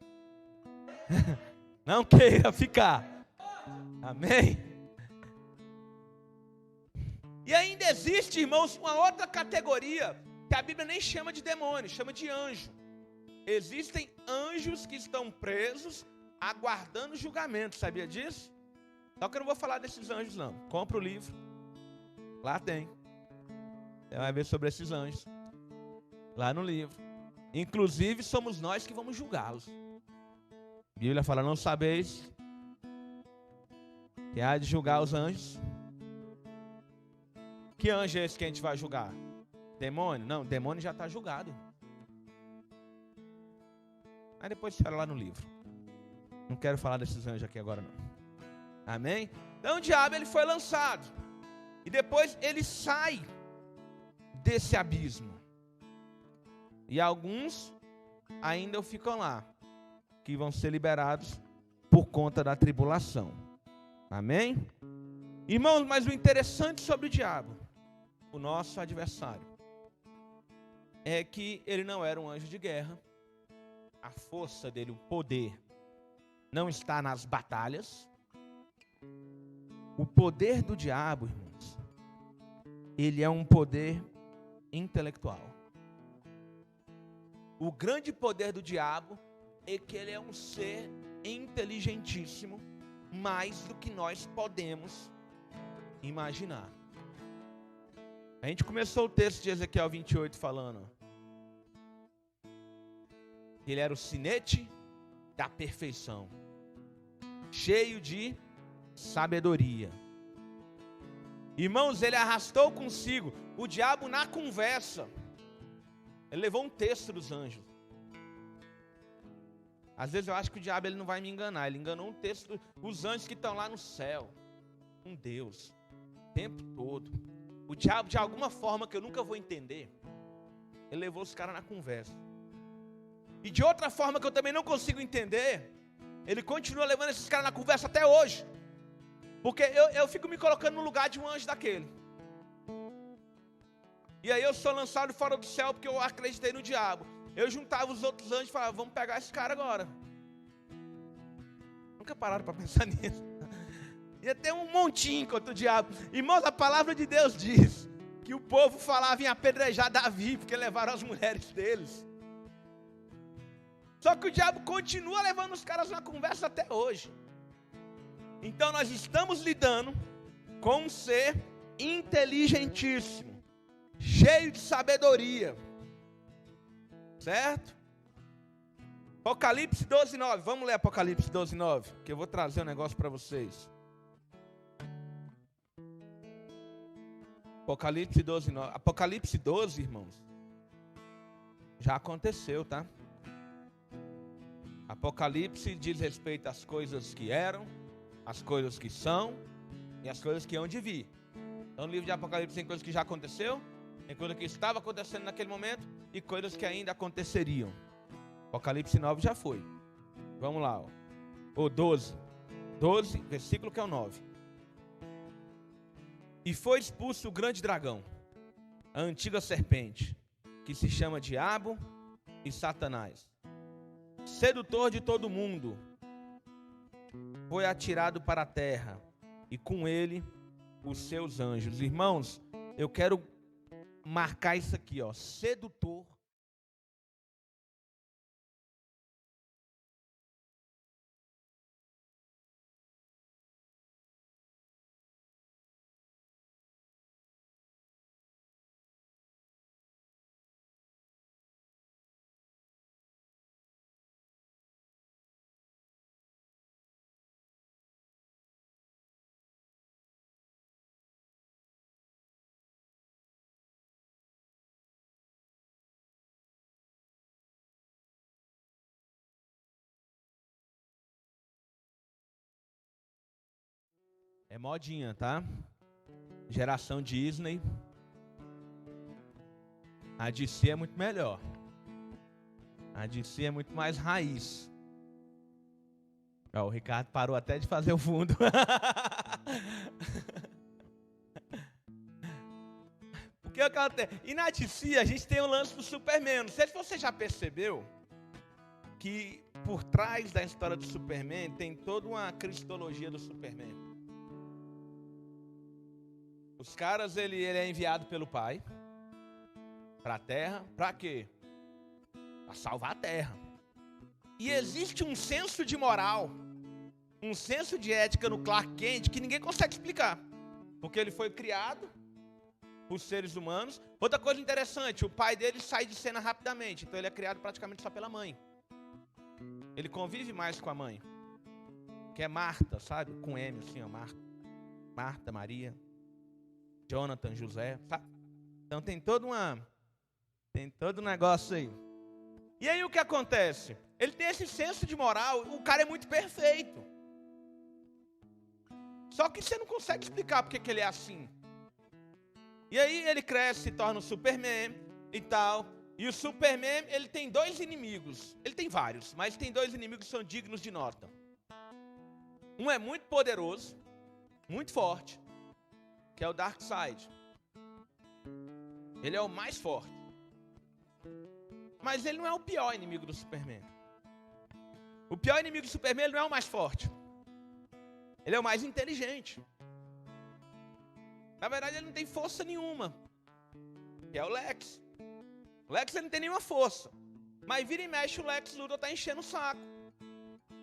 Não queira ficar. Amém? E ainda existe, irmãos, uma outra categoria que a Bíblia nem chama de demônio, chama de anjo. Existem anjos que estão presos, aguardando julgamento, sabia disso? Só que eu não vou falar desses anjos não. Compra o livro, lá tem. Você vai ver sobre esses anjos, lá no livro. Inclusive somos nós que vamos julgá-los. A Bíblia fala, não sabeis que há de julgar os anjos? Que anjo é esse que a gente vai julgar? Demônio? Não, demônio já está julgado. Aí depois você fala lá no livro. Não quero falar desses anjos aqui agora não. Amém? Então o diabo ele foi lançado. E depois ele sai desse abismo. E alguns ainda ficam lá, que vão ser liberados por conta da tribulação. Amém? Irmãos, mas o interessante sobre o diabo, o nosso adversário, é que ele não era um anjo de guerra. A força dele, o poder, não está nas batalhas. O poder do diabo, irmãos, ele é um poder intelectual. O grande poder do diabo é que ele é um ser inteligentíssimo, mais do que nós podemos imaginar. A gente começou o texto de Ezequiel 28 falando que ele era o sinete da perfeição, cheio de sabedoria. Irmãos, ele arrastou consigo o diabo na conversa. Ele levou um texto dos anjos. Às vezes eu acho que o diabo ele não vai me enganar. Ele enganou um texto dos anjos que estão lá no céu, com Deus, o tempo todo. O diabo, de alguma forma que eu nunca vou entender, ele levou os caras na conversa. E de outra forma que eu também não consigo entender, ele continua levando esses caras na conversa até hoje. Porque eu fico me colocando no lugar de um anjo daquele. E aí eu sou lançado fora do céu porque eu acreditei no diabo. Eu juntava os outros anjos e falava, vamos pegar esse cara agora. Nunca pararam para pensar nisso. Ia ter um montinho contra o diabo. Irmãos, a palavra de Deus diz que o povo falava em apedrejar Davi, porque levaram as mulheres deles. Só que o diabo continua levando os caras na conversa até hoje. Então nós estamos lidando com um ser inteligentíssimo, cheio de sabedoria. Certo? Apocalipse 12:9. Vamos ler Apocalipse 12:9, que eu vou trazer um negócio para vocês. Apocalipse 12:9. Apocalipse 12, irmãos, já aconteceu, tá? Apocalipse diz respeito às coisas que eram, às coisas que são e às coisas que hão de vir. Então no livro de Apocalipse tem coisas que já aconteceu, tem coisas que estava acontecendo naquele momento e coisas que ainda aconteceriam. Apocalipse 9 já foi. Vamos lá, ó. O 12, versículo que é o 9. E foi expulso o grande dragão, a antiga serpente, que se chama Diabo e Satanás, sedutor de todo mundo. Foi atirado para a terra, e com ele os seus anjos. Irmãos, eu quero marcar isso aqui, ó, sedutor. É modinha, tá? Geração Disney. A DC é muito melhor. A DC é muito mais raiz. Ó, o Ricardo parou até de fazer o fundo. Porque o que acontece? E na DC a gente tem o lance do Superman. Não sei se você já percebeu que por trás da história do Superman tem toda uma cristologia do Superman. Os caras, ele é enviado pelo Pai para a Terra, para quê? Para salvar a Terra. E existe um senso de moral, um senso de ética no Clark Kent que ninguém consegue explicar, porque ele foi criado por seres humanos. Outra coisa interessante, o pai dele sai de cena rapidamente, então ele é criado praticamente só pela mãe. Ele convive mais com a mãe, que é Marta, sabe? Com M assim, ó, Marta, Maria, Jonathan, José, sabe? Então tem todo um negócio aí. E aí o que acontece? Ele tem esse senso de moral, o cara é muito perfeito. Só que você não consegue explicar porque que ele é assim. E aí ele cresce, se torna o Superman e tal. E o Superman, ele tem dois inimigos. Ele tem vários, mas tem dois inimigos que são dignos de nota. Um é muito poderoso, muito forte, que é o Darkseid. Ele é o mais forte. Mas ele não é o pior inimigo do Superman. O pior inimigo do Superman, ele não é o mais forte. Ele é o mais inteligente. Na verdade, ele não tem força nenhuma. Que é o Lex. O Lex, ele não tem nenhuma força. Mas vira e mexe, o Lex Luthor está enchendo o saco.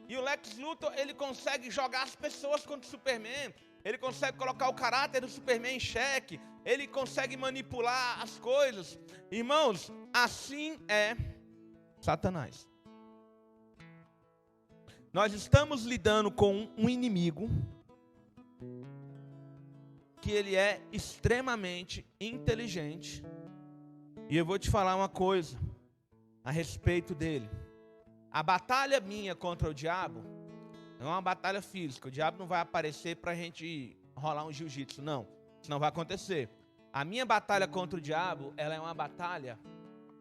E o Lex Luthor, ele consegue jogar as pessoas contra o Superman. Ele consegue colocar o caráter do Superman em xeque. Ele consegue manipular as coisas. Irmãos, assim é Satanás. Nós estamos lidando com um inimigo que ele é extremamente inteligente. E eu vou te falar uma coisa a respeito dele. A batalha minha contra o diabo não é uma batalha física. O diabo não vai aparecer para a gente rolar um jiu-jitsu, não. Isso não vai acontecer. A minha batalha contra o diabo, ela é uma batalha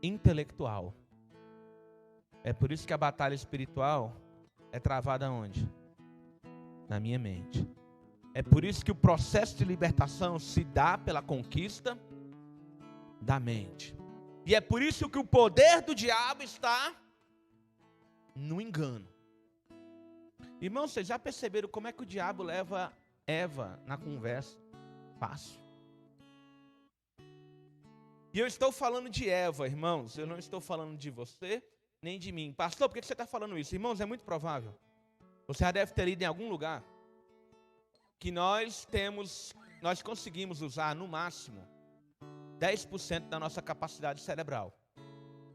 intelectual. É por isso que a batalha espiritual é travada onde? Na minha mente. É por isso que o processo de libertação se dá pela conquista da mente. E é por isso que o poder do diabo está no engano. Irmãos, vocês já perceberam como é que o diabo leva Eva na conversa? Fácil. E eu estou falando de Eva, irmãos. Eu não estou falando de você, nem de mim. Pastor, por que você está falando isso? Irmãos, é muito provável. Você já deve ter lido em algum lugar que nós conseguimos usar no máximo 10% da nossa capacidade cerebral.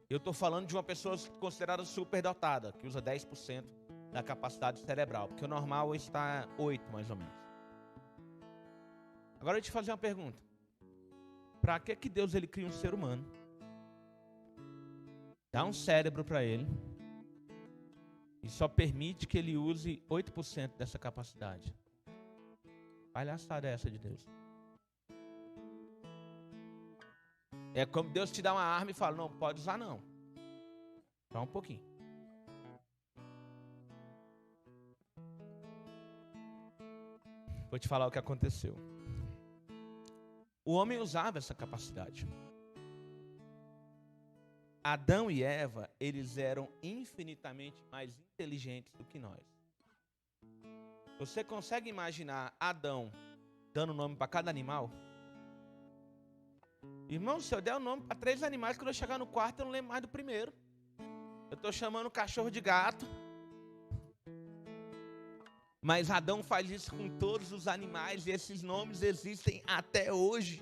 Eu estou falando de uma pessoa considerada superdotada, que usa 10% da capacidade cerebral, porque o normal está 8, mais ou menos. Agora eu te fazer uma pergunta. Para que Deus ele cria um ser humano? Dá um cérebro para ele e só permite que ele use 8% dessa capacidade. Palhaçada é essa de Deus. É como Deus te dá uma arma e fala, não, pode usar não. Só um pouquinho. Vou te falar o que aconteceu. O homem usava essa capacidade. Adão e Eva, eles eram infinitamente mais inteligentes do que nós. Você consegue imaginar Adão dando nome para cada animal? Irmão, se eu der o nome para 3 animais, quando eu chegar no quarto, eu não lembro mais do primeiro. Eu estou chamando o cachorro de gato. Mas Adão faz isso com todos os animais e esses nomes existem até hoje.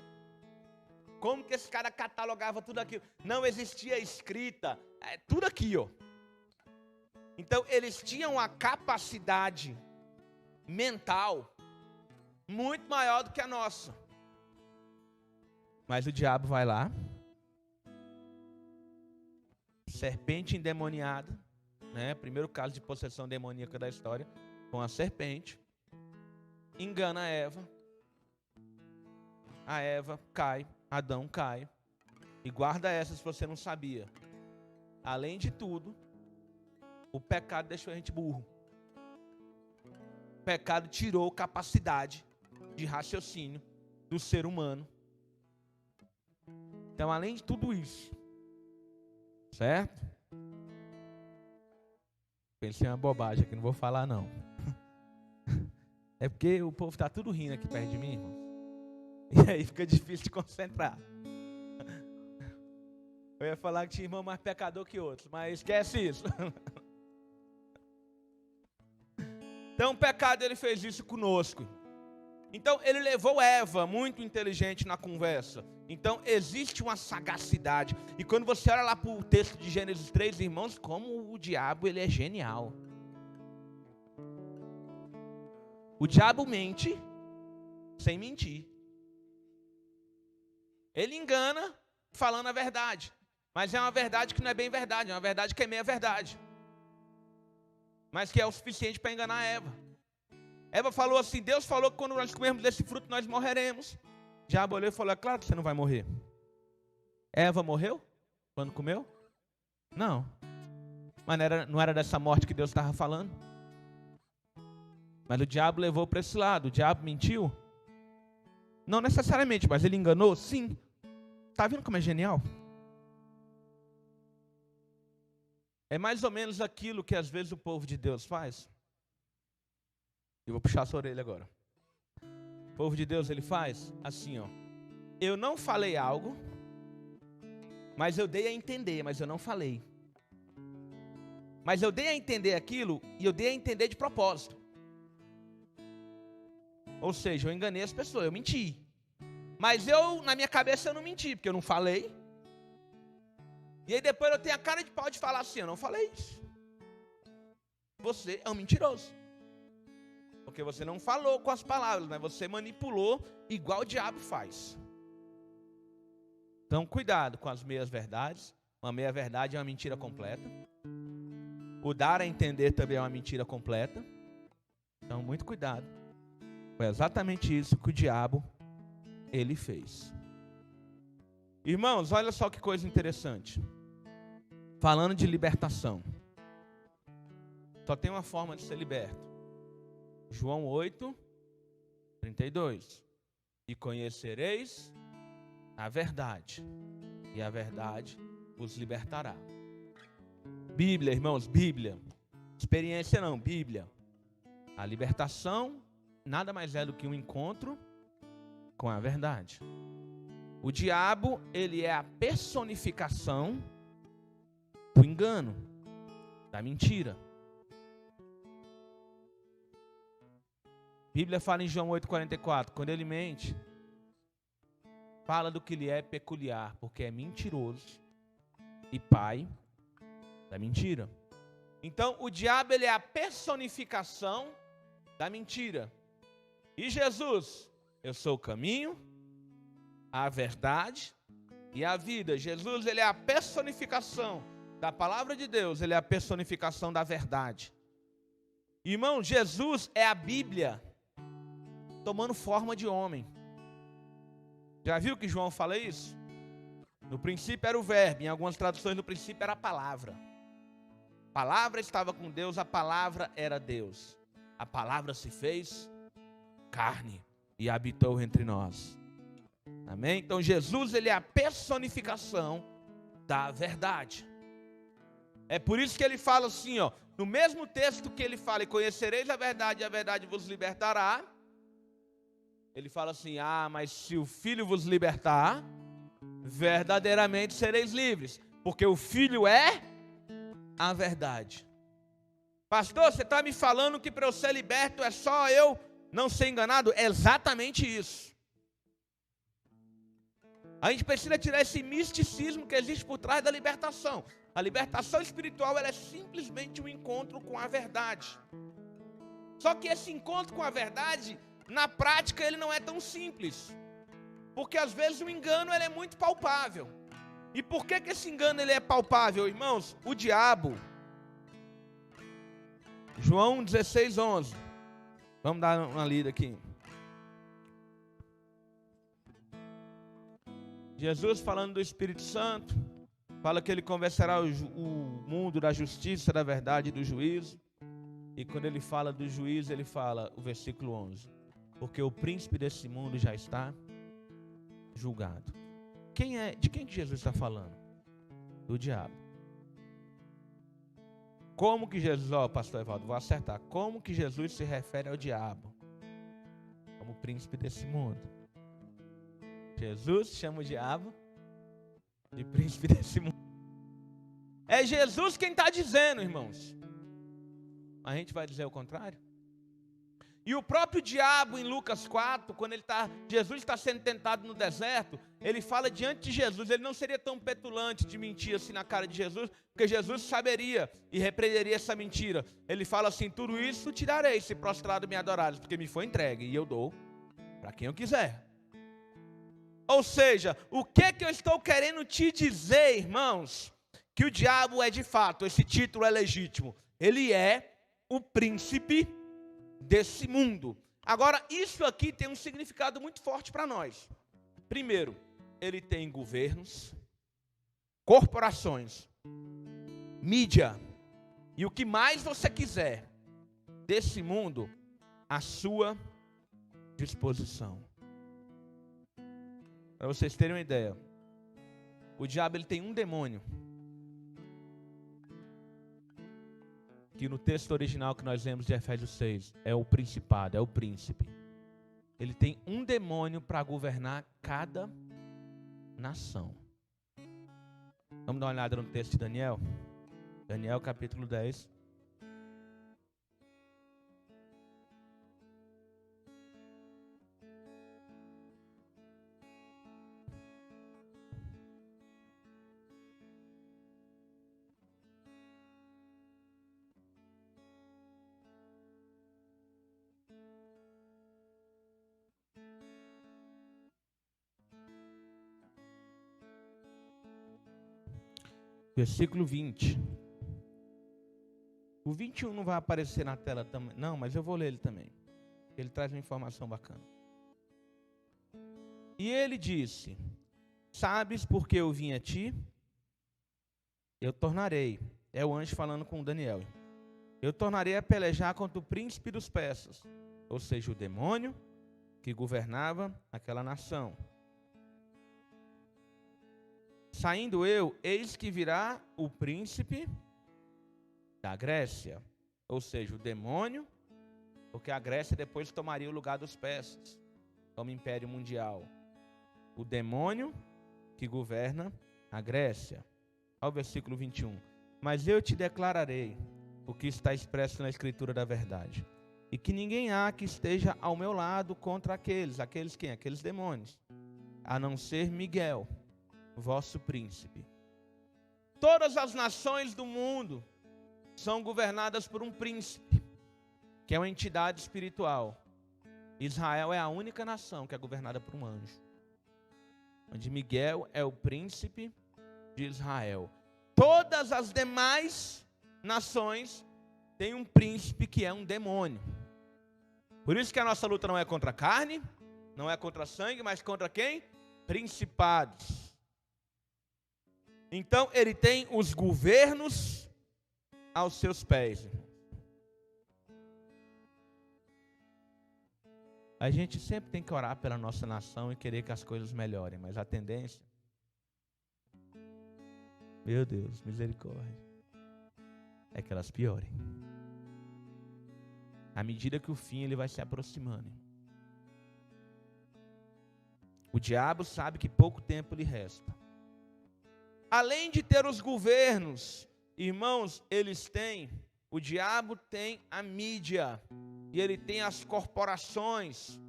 Como que esse cara catalogava tudo aquilo? Não existia escrita, é tudo aqui, ó. Então eles tinham a capacidade mental muito maior do que a nossa. Mas o diabo vai lá, serpente endemoniada, né? Primeiro caso de possessão demoníaca da história, com a serpente, engana a Eva cai, Adão cai, e guarda essa se você não sabia. Além de tudo, o pecado deixou a gente burro. O pecado tirou capacidade de raciocínio do ser humano. Então, além de tudo isso, certo? Pensei uma bobagem aqui, não vou falar não. É porque o povo está tudo rindo aqui perto de mim, irmãos. E aí fica difícil de concentrar. Eu ia falar que tinha irmão mais pecador que outros, mas esquece isso. Então o pecado ele fez isso conosco. Então ele levou Eva, muito inteligente, na conversa. Então existe uma sagacidade. E quando você olha lá para o texto de Gênesis 3, irmãos, como o diabo ele é genial. O diabo mente sem mentir. Ele engana falando a verdade. Mas é uma verdade que não é bem verdade. É uma verdade que é meia verdade. Mas que é o suficiente para enganar Eva. Eva falou assim, Deus falou que quando nós comermos desse fruto nós morreremos. O diabo olhou e falou, é claro que você não vai morrer. Eva morreu quando comeu? Não. Mas não era dessa morte que Deus estava falando. Mas o diabo levou para esse lado. O diabo mentiu? Não necessariamente, mas ele enganou? Sim. Está vendo como é genial? É mais ou menos aquilo que às vezes o povo de Deus faz. Eu vou puxar a sua orelha agora. O povo de Deus ele faz assim, ó. Eu não falei algo, mas eu dei a entender, mas eu não falei. Mas eu dei a entender aquilo e eu dei a entender de propósito. Ou seja, eu enganei as pessoas, eu menti. Mas na minha cabeça eu não menti, porque eu não falei. E aí depois eu tenho a cara de pau de falar assim, eu não falei isso. Você é um mentiroso. Porque você não falou com as palavras, mas você manipulou igual o diabo faz. Então cuidado com as meias verdades. Uma meia verdade é uma mentira completa. O dar a entender também é uma mentira completa. Então muito cuidado. Foi exatamente isso que o diabo ele fez. Irmãos, olha só que coisa interessante. Falando de libertação. Só tem uma forma de ser liberto. João 8, 32. E conhecereis a verdade, e a verdade vos libertará. Bíblia, irmãos, Bíblia. Experiência não, Bíblia. A libertação nada mais é do que um encontro com a verdade. O diabo, ele é a personificação do engano, da mentira. A Bíblia fala em João 8,44, quando ele mente, fala do que lhe é peculiar, porque é mentiroso e pai da mentira. Então, o diabo, ele é a personificação da mentira. E Jesus, eu sou o caminho, a verdade e a vida. Jesus, ele é a personificação da palavra de Deus, ele é a personificação da verdade. Irmão, Jesus é a Bíblia tomando forma de homem. Já viu que João fala isso? No princípio era o verbo, em algumas traduções no princípio era a palavra. A palavra estava com Deus, a palavra era Deus. A palavra se fez carne e habitou entre nós. Amém? Então Jesus, ele é a personificação da verdade. É por isso que ele fala assim, ó, no mesmo texto que ele fala, e conhecereis a verdade vos libertará. Ele fala assim, mas se o Filho vos libertar, verdadeiramente sereis livres, porque o Filho é a verdade. Pastor, você está me falando que para eu ser liberto é só eu não ser enganado? É exatamente isso. A gente precisa tirar esse misticismo que existe por trás da libertação. A libertação espiritual, ela é simplesmente um encontro com a verdade. Só que esse encontro com a verdade, na prática, ele não é tão simples. Porque às vezes o engano, ele é muito palpável. E por que esse engano, ele é palpável, irmãos? O diabo, João 16:11. Vamos dar uma lida aqui. Jesus falando do Espírito Santo, fala que ele convencerá o mundo da justiça, da verdade e do juízo. E quando ele fala do juízo, ele fala, o versículo 11, porque o príncipe desse mundo já está julgado. De quem que Jesus está falando? Do diabo. Como que Jesus, pastor Evaldo, vou acertar. Como que Jesus se refere ao diabo? Como príncipe desse mundo. Jesus chama o diabo de príncipe desse mundo. É Jesus quem está dizendo, irmãos. A gente vai dizer o contrário? E o próprio diabo, em Lucas 4, quando Jesus está sendo tentado no deserto, ele fala diante de Jesus. Ele não seria tão petulante de mentir assim na cara de Jesus, porque Jesus saberia e repreenderia essa mentira. Ele fala assim, tudo isso tirarei se prostrado me adorares, porque me foi entregue e eu dou para quem eu quiser. Ou seja, o que eu estou querendo te dizer, irmãos? Que o diabo é de fato, esse título é legítimo. Ele é o príncipe desse mundo. Agora, isso aqui tem um significado muito forte para nós. Primeiro, ele tem governos, corporações, mídia e o que mais você quiser desse mundo à sua disposição. Para vocês terem uma ideia, o diabo, ele tem um demônio, que no texto original que nós lemos de Efésios 6, é o principado, é o príncipe. Ele tem um demônio para governar cada nação. Vamos dar uma olhada no texto de Daniel? Daniel capítulo 10. Versículo 20. O 21 não vai aparecer na tela também. Não, mas eu vou ler ele também. Ele traz uma informação bacana. E ele disse, sabes por que eu vim a ti? Eu tornarei. É o anjo falando com Daniel. Eu tornarei a pelejar contra o príncipe dos persas. Ou seja, o demônio que governava aquela nação. Saindo eu, eis que virá o príncipe da Grécia, ou seja, o demônio, porque a Grécia depois tomaria o lugar dos persas, como império mundial. O demônio que governa a Grécia. Ao versículo 21. Mas eu te declararei o que está expresso na Escritura da verdade. E que ninguém há que esteja ao meu lado contra aqueles quem? Aqueles demônios. A não ser Miguel, vosso príncipe. Todas as nações do mundo são governadas por um príncipe, que é uma entidade espiritual. Israel é a única nação que é governada por um anjo, onde Miguel é o príncipe de Israel. Todas as demais nações têm um príncipe que é um demônio. Por isso que a nossa luta não é contra a carne, não é contra sangue, mas contra quem? Principados. Então ele tem os governos aos seus pés. A gente sempre tem que orar pela nossa nação e querer que as coisas melhorem, mas a tendência, meu Deus, misericórdia, é que elas piorem. À medida que o fim ele vai se aproximando. O diabo sabe que pouco tempo lhe resta. Além de ter os governos, irmãos, o diabo tem a mídia, e ele tem as corporações,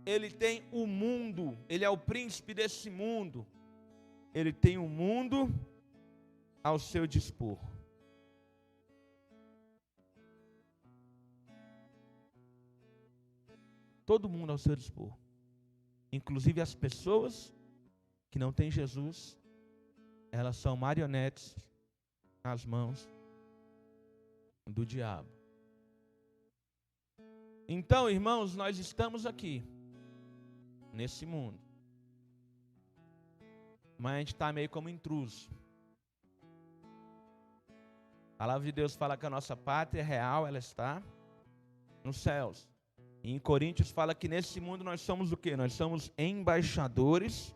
ele tem o mundo, ele é o príncipe desse mundo, ele tem o mundo ao seu dispor. Todo mundo ao seu dispor, inclusive as pessoas que não têm Jesus, elas são marionetes nas mãos do diabo. Então, irmãos, nós estamos aqui, nesse mundo, mas a gente está meio como intruso. A palavra de Deus fala que a nossa pátria real, ela está nos céus. E em Coríntios fala que nesse mundo nós somos o quê? Nós somos embaixadores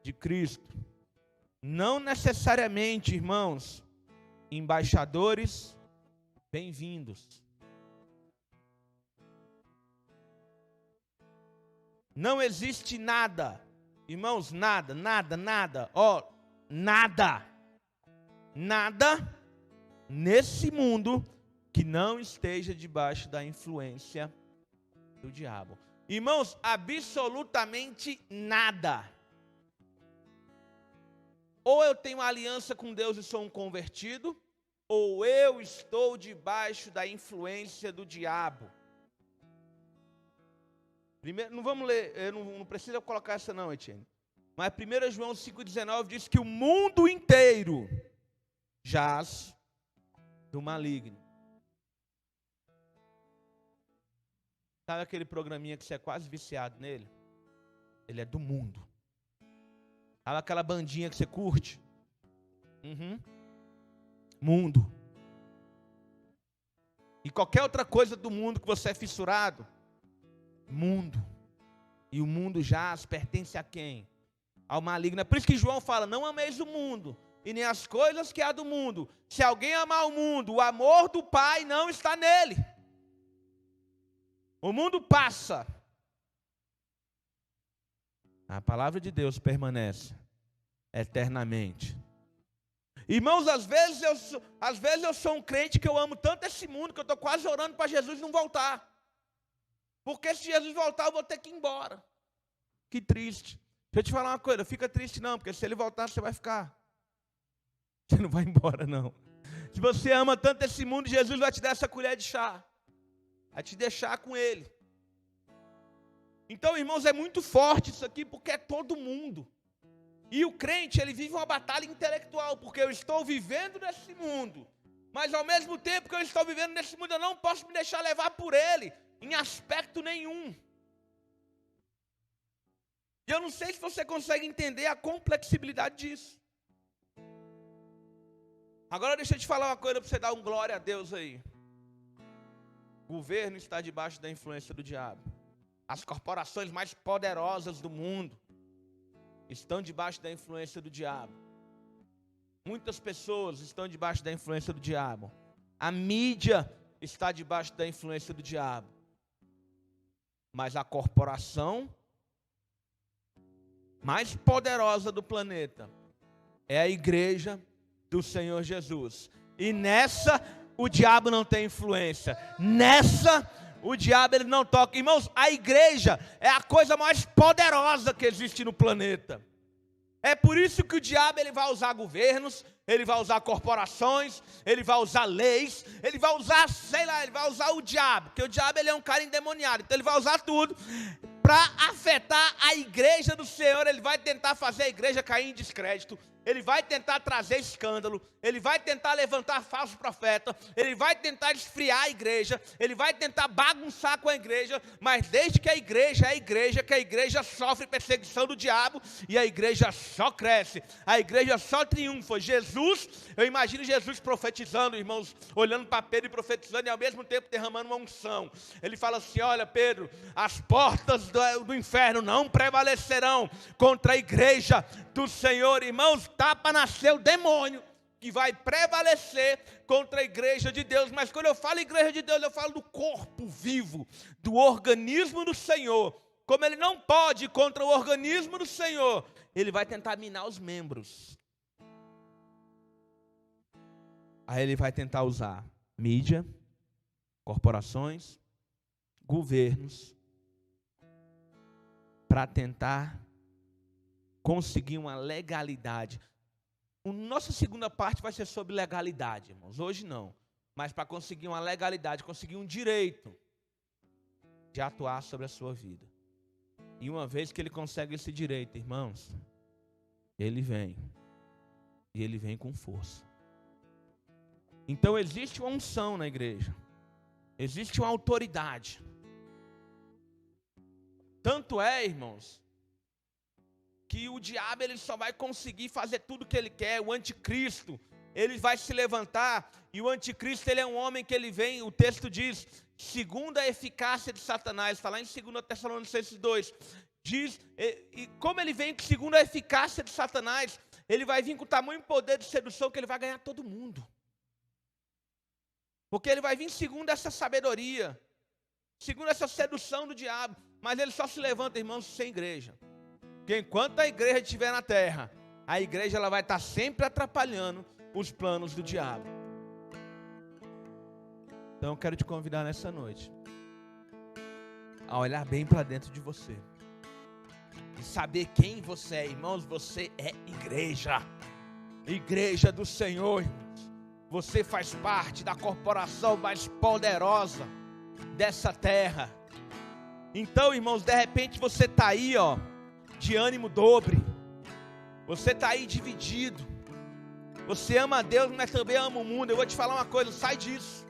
de Cristo. Não necessariamente, irmãos, embaixadores bem-vindos. Não existe nada, irmãos, nada, nada nesse mundo que não esteja debaixo da influência do diabo. Irmãos, absolutamente nada. Ou eu tenho aliança com Deus e sou um convertido, ou eu estou debaixo da influência do diabo. Primeiro, não vamos ler, não precisa colocar essa não, Etienne. Mas 1 João 5,19 diz que o mundo inteiro jaz do maligno. Sabe aquele programinha que você é quase viciado nele? Ele é do mundo. Sabe aquela bandinha que você curte? Mundo. E qualquer outra coisa do mundo que você é fissurado, mundo. E o mundo jaz, pertence a quem? Ao maligno. É por isso que João fala, não ameis o mundo, e nem as coisas que há do mundo. Se alguém amar o mundo, o amor do Pai não está nele. O mundo passa. A palavra de Deus permanece eternamente. Irmãos, às vezes eu sou um crente que eu amo tanto esse mundo que eu estou quase orando para Jesus não voltar. Porque se Jesus voltar, eu vou ter que ir embora. Que triste. Deixa eu te falar uma coisa, fica triste não, porque se ele voltar, você vai ficar. Você não vai embora não. Se você ama tanto esse mundo, Jesus vai te dar essa colher de chá. Vai te deixar com ele. Então, irmãos, é muito forte isso aqui, porque é todo mundo. E o crente, ele vive uma batalha intelectual, porque eu estou vivendo nesse mundo. Mas ao mesmo tempo que eu estou vivendo nesse mundo, eu não posso me deixar levar por ele, em aspecto nenhum. E eu não sei se você consegue entender a complexibilidade disso. Agora deixa eu te falar uma coisa para você dar um glória a Deus aí. O governo está debaixo da influência do diabo. As corporações mais poderosas do mundo estão debaixo da influência do diabo. Muitas pessoas estão debaixo da influência do diabo. A mídia está debaixo da influência do diabo. Mas a corporação mais poderosa do planeta é a igreja do Senhor Jesus. E nessa o diabo não tem influência. Nessa o diabo ele não toca. Irmãos, a igreja é a coisa mais poderosa que existe no planeta. É por isso que o diabo ele vai usar governos, ele vai usar corporações, ele vai usar leis, ele vai usar, sei lá, ele vai usar o diabo, porque o diabo ele é um cara endemoniado, então ele vai usar tudo para afetar a igreja do Senhor. Ele vai tentar fazer a igreja cair em descrédito, ele vai tentar trazer escândalo, ele vai tentar levantar falso profeta, ele vai tentar esfriar a igreja, ele vai tentar bagunçar com a igreja, mas desde que a igreja é a igreja, que a igreja sofre perseguição do diabo e a igreja só cresce, a igreja só triunfa. Jesus, eu imagino Jesus profetizando, irmãos, olhando para Pedro e profetizando e ao mesmo tempo derramando uma unção. Ele fala assim: olha Pedro, as portas do inferno não prevalecerão contra a igreja do Senhor. Irmãos, tá para nascer o demônio que vai prevalecer contra a igreja de Deus. Mas quando eu falo igreja de Deus, eu falo do corpo vivo, do organismo do Senhor. Como ele não pode ir contra o organismo do Senhor, ele vai tentar minar os membros. Aí ele vai tentar usar mídia, corporações, governos, para tentar conseguir uma legalidade. A nossa segunda parte vai ser sobre legalidade, irmãos. Hoje não. Mas para conseguir uma legalidade, conseguir um direito de atuar sobre a sua vida. E uma vez que ele consegue esse direito, irmãos, ele vem. E ele vem com força. Então existe uma unção na igreja. Existe uma autoridade. Tanto é, irmãos, que o diabo ele só vai conseguir fazer tudo o que ele quer. O anticristo, ele vai se levantar, e o anticristo ele é um homem que ele vem, o texto diz, segundo a eficácia de Satanás, está lá em 2 Tessalonicenses 2, diz, e como ele vem segundo a eficácia de Satanás, ele vai vir com tamanho poder de sedução que ele vai ganhar todo mundo. Porque ele vai vir segundo essa sabedoria, segundo essa sedução do diabo, mas ele só se levanta, irmãos, sem igreja. Porque enquanto a igreja estiver na terra, a igreja ela vai estar sempre atrapalhando os planos do diabo. Então eu quero te convidar nessa noite a olhar bem para dentro de você e saber quem você é, irmãos. Você é igreja, igreja do Senhor, irmãos. Você faz parte da corporação mais poderosa dessa terra. Então, irmãos, de repente você está aí, ó, de ânimo dobre. Você está aí dividido. Você ama a Deus, mas também ama o mundo. Eu vou te falar uma coisa, sai disso.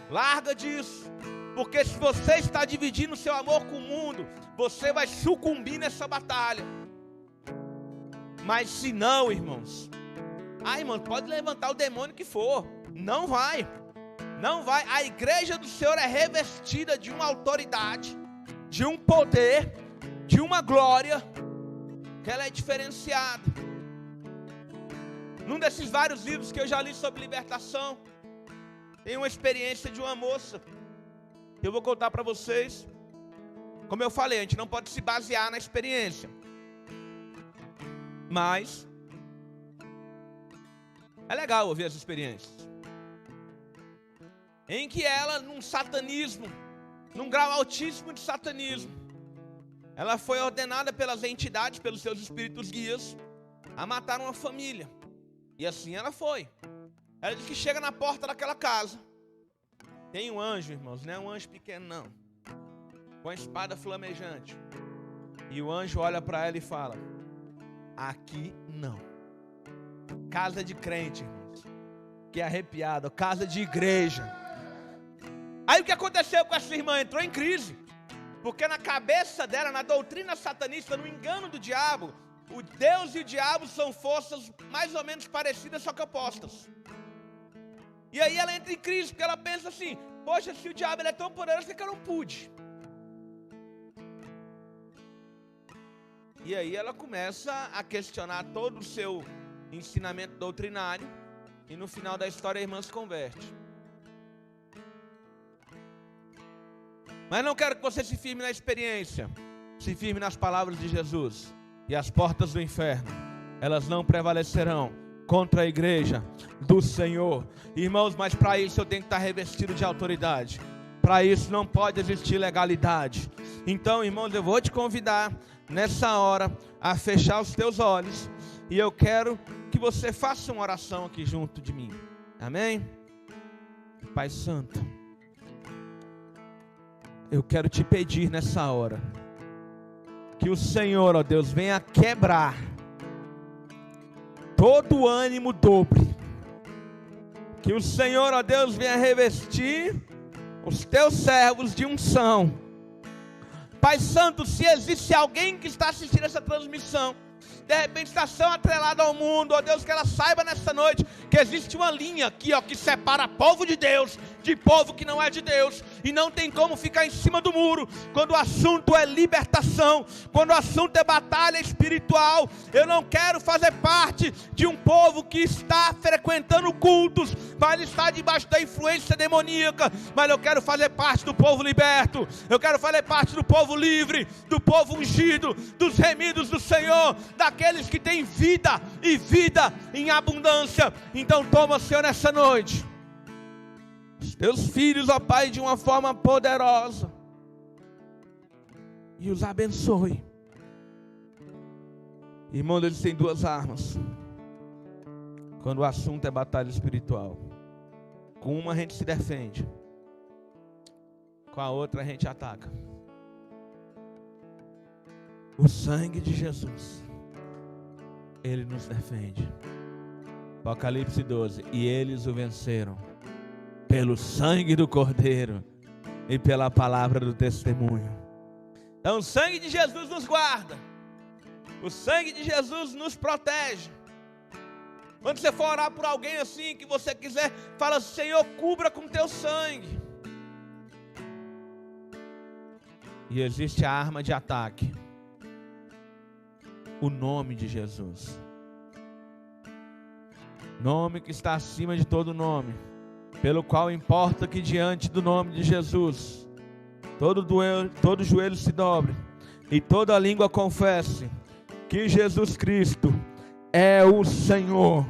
Larga disso. Porque se você está dividindo o seu amor com o mundo, você vai sucumbir nessa batalha. Mas se não, irmãos, irmão, pode levantar o demônio que for, não vai. Não vai. A igreja do Senhor é revestida de uma autoridade, de um poder, de uma glória, que ela é diferenciada. Num desses vários livros que eu já li sobre libertação, tem uma experiência de uma moça, que eu vou contar para vocês. Como eu falei, a gente não pode se basear na experiência, mas é legal ouvir as experiências. Em que ela, num satanismo, num grau altíssimo de satanismo, ela foi ordenada pelas entidades, pelos seus espíritos guias, a matar uma família. E assim ela foi. Ela diz que chega na porta daquela casa, tem um anjo, irmãos, não é um anjo pequeno não, com a espada flamejante. E o anjo olha para ela e fala: aqui não. Casa de crente, irmãos, que arrepiado, casa de igreja. Aí o que aconteceu com essa irmã? Entrou em crise. Porque na cabeça dela, na doutrina satanista, no engano do diabo, o Deus e o diabo são forças mais ou menos parecidas, só que opostas. E aí ela entra em crise, porque ela pensa assim: poxa, se o diabo ele é tão poderoso, por que eu não pude? E aí ela começa a questionar todo o seu ensinamento doutrinário. E no final da história a irmã se converte. Mas não quero que você se firme na experiência. Se firme nas palavras de Jesus. E as portas do inferno, elas não prevalecerão contra a igreja do Senhor. Irmãos, mas para isso eu tenho que estar revestido de autoridade. Para isso não pode existir legalidade. Então, irmãos, eu vou te convidar nessa hora a fechar os teus olhos. E eu quero que você faça uma oração aqui junto de mim. Amém? Pai Santo, eu quero te pedir nessa hora que o Senhor, ó Deus, venha quebrar todo o ânimo dobre. Que o Senhor, ó Deus, venha revestir os teus servos de unção. Pai Santo, se existe alguém que está assistindo essa transmissão, de repente está tão atrelado ao mundo, ó Deus, que ela saiba nessa noite que existe uma linha aqui, ó, que separa povo de Deus de povo que não é de Deus, e não tem como ficar em cima do muro, quando o assunto é libertação, quando o assunto é batalha espiritual. Eu não quero fazer parte de um povo que está frequentando cultos, mas está debaixo da influência demoníaca, mas eu quero fazer parte do povo liberto, eu quero fazer parte do povo livre, do povo ungido, dos remidos do Senhor, daqueles que têm vida e vida em abundância. Então toma, Senhor, nessa noite os teus filhos, ó Pai, de uma forma poderosa, e os abençoe. Irmão, eles têm duas armas quando o assunto é batalha espiritual. Com uma a gente se defende, com a outra a gente ataca. O sangue de Jesus, ele nos defende. Apocalipse 12. E eles o venceram pelo sangue do Cordeiro e pela palavra do testemunho. Então o sangue de Jesus nos guarda, o sangue de Jesus nos protege. Quando você for orar por alguém assim, que você quiser, fala: Senhor, cubra com teu sangue. E existe a arma de ataque, o nome de Jesus, nome que está acima de todo nome, pelo qual importa que diante do nome de Jesus todo joelho se dobre e toda língua confesse que Jesus Cristo é o Senhor.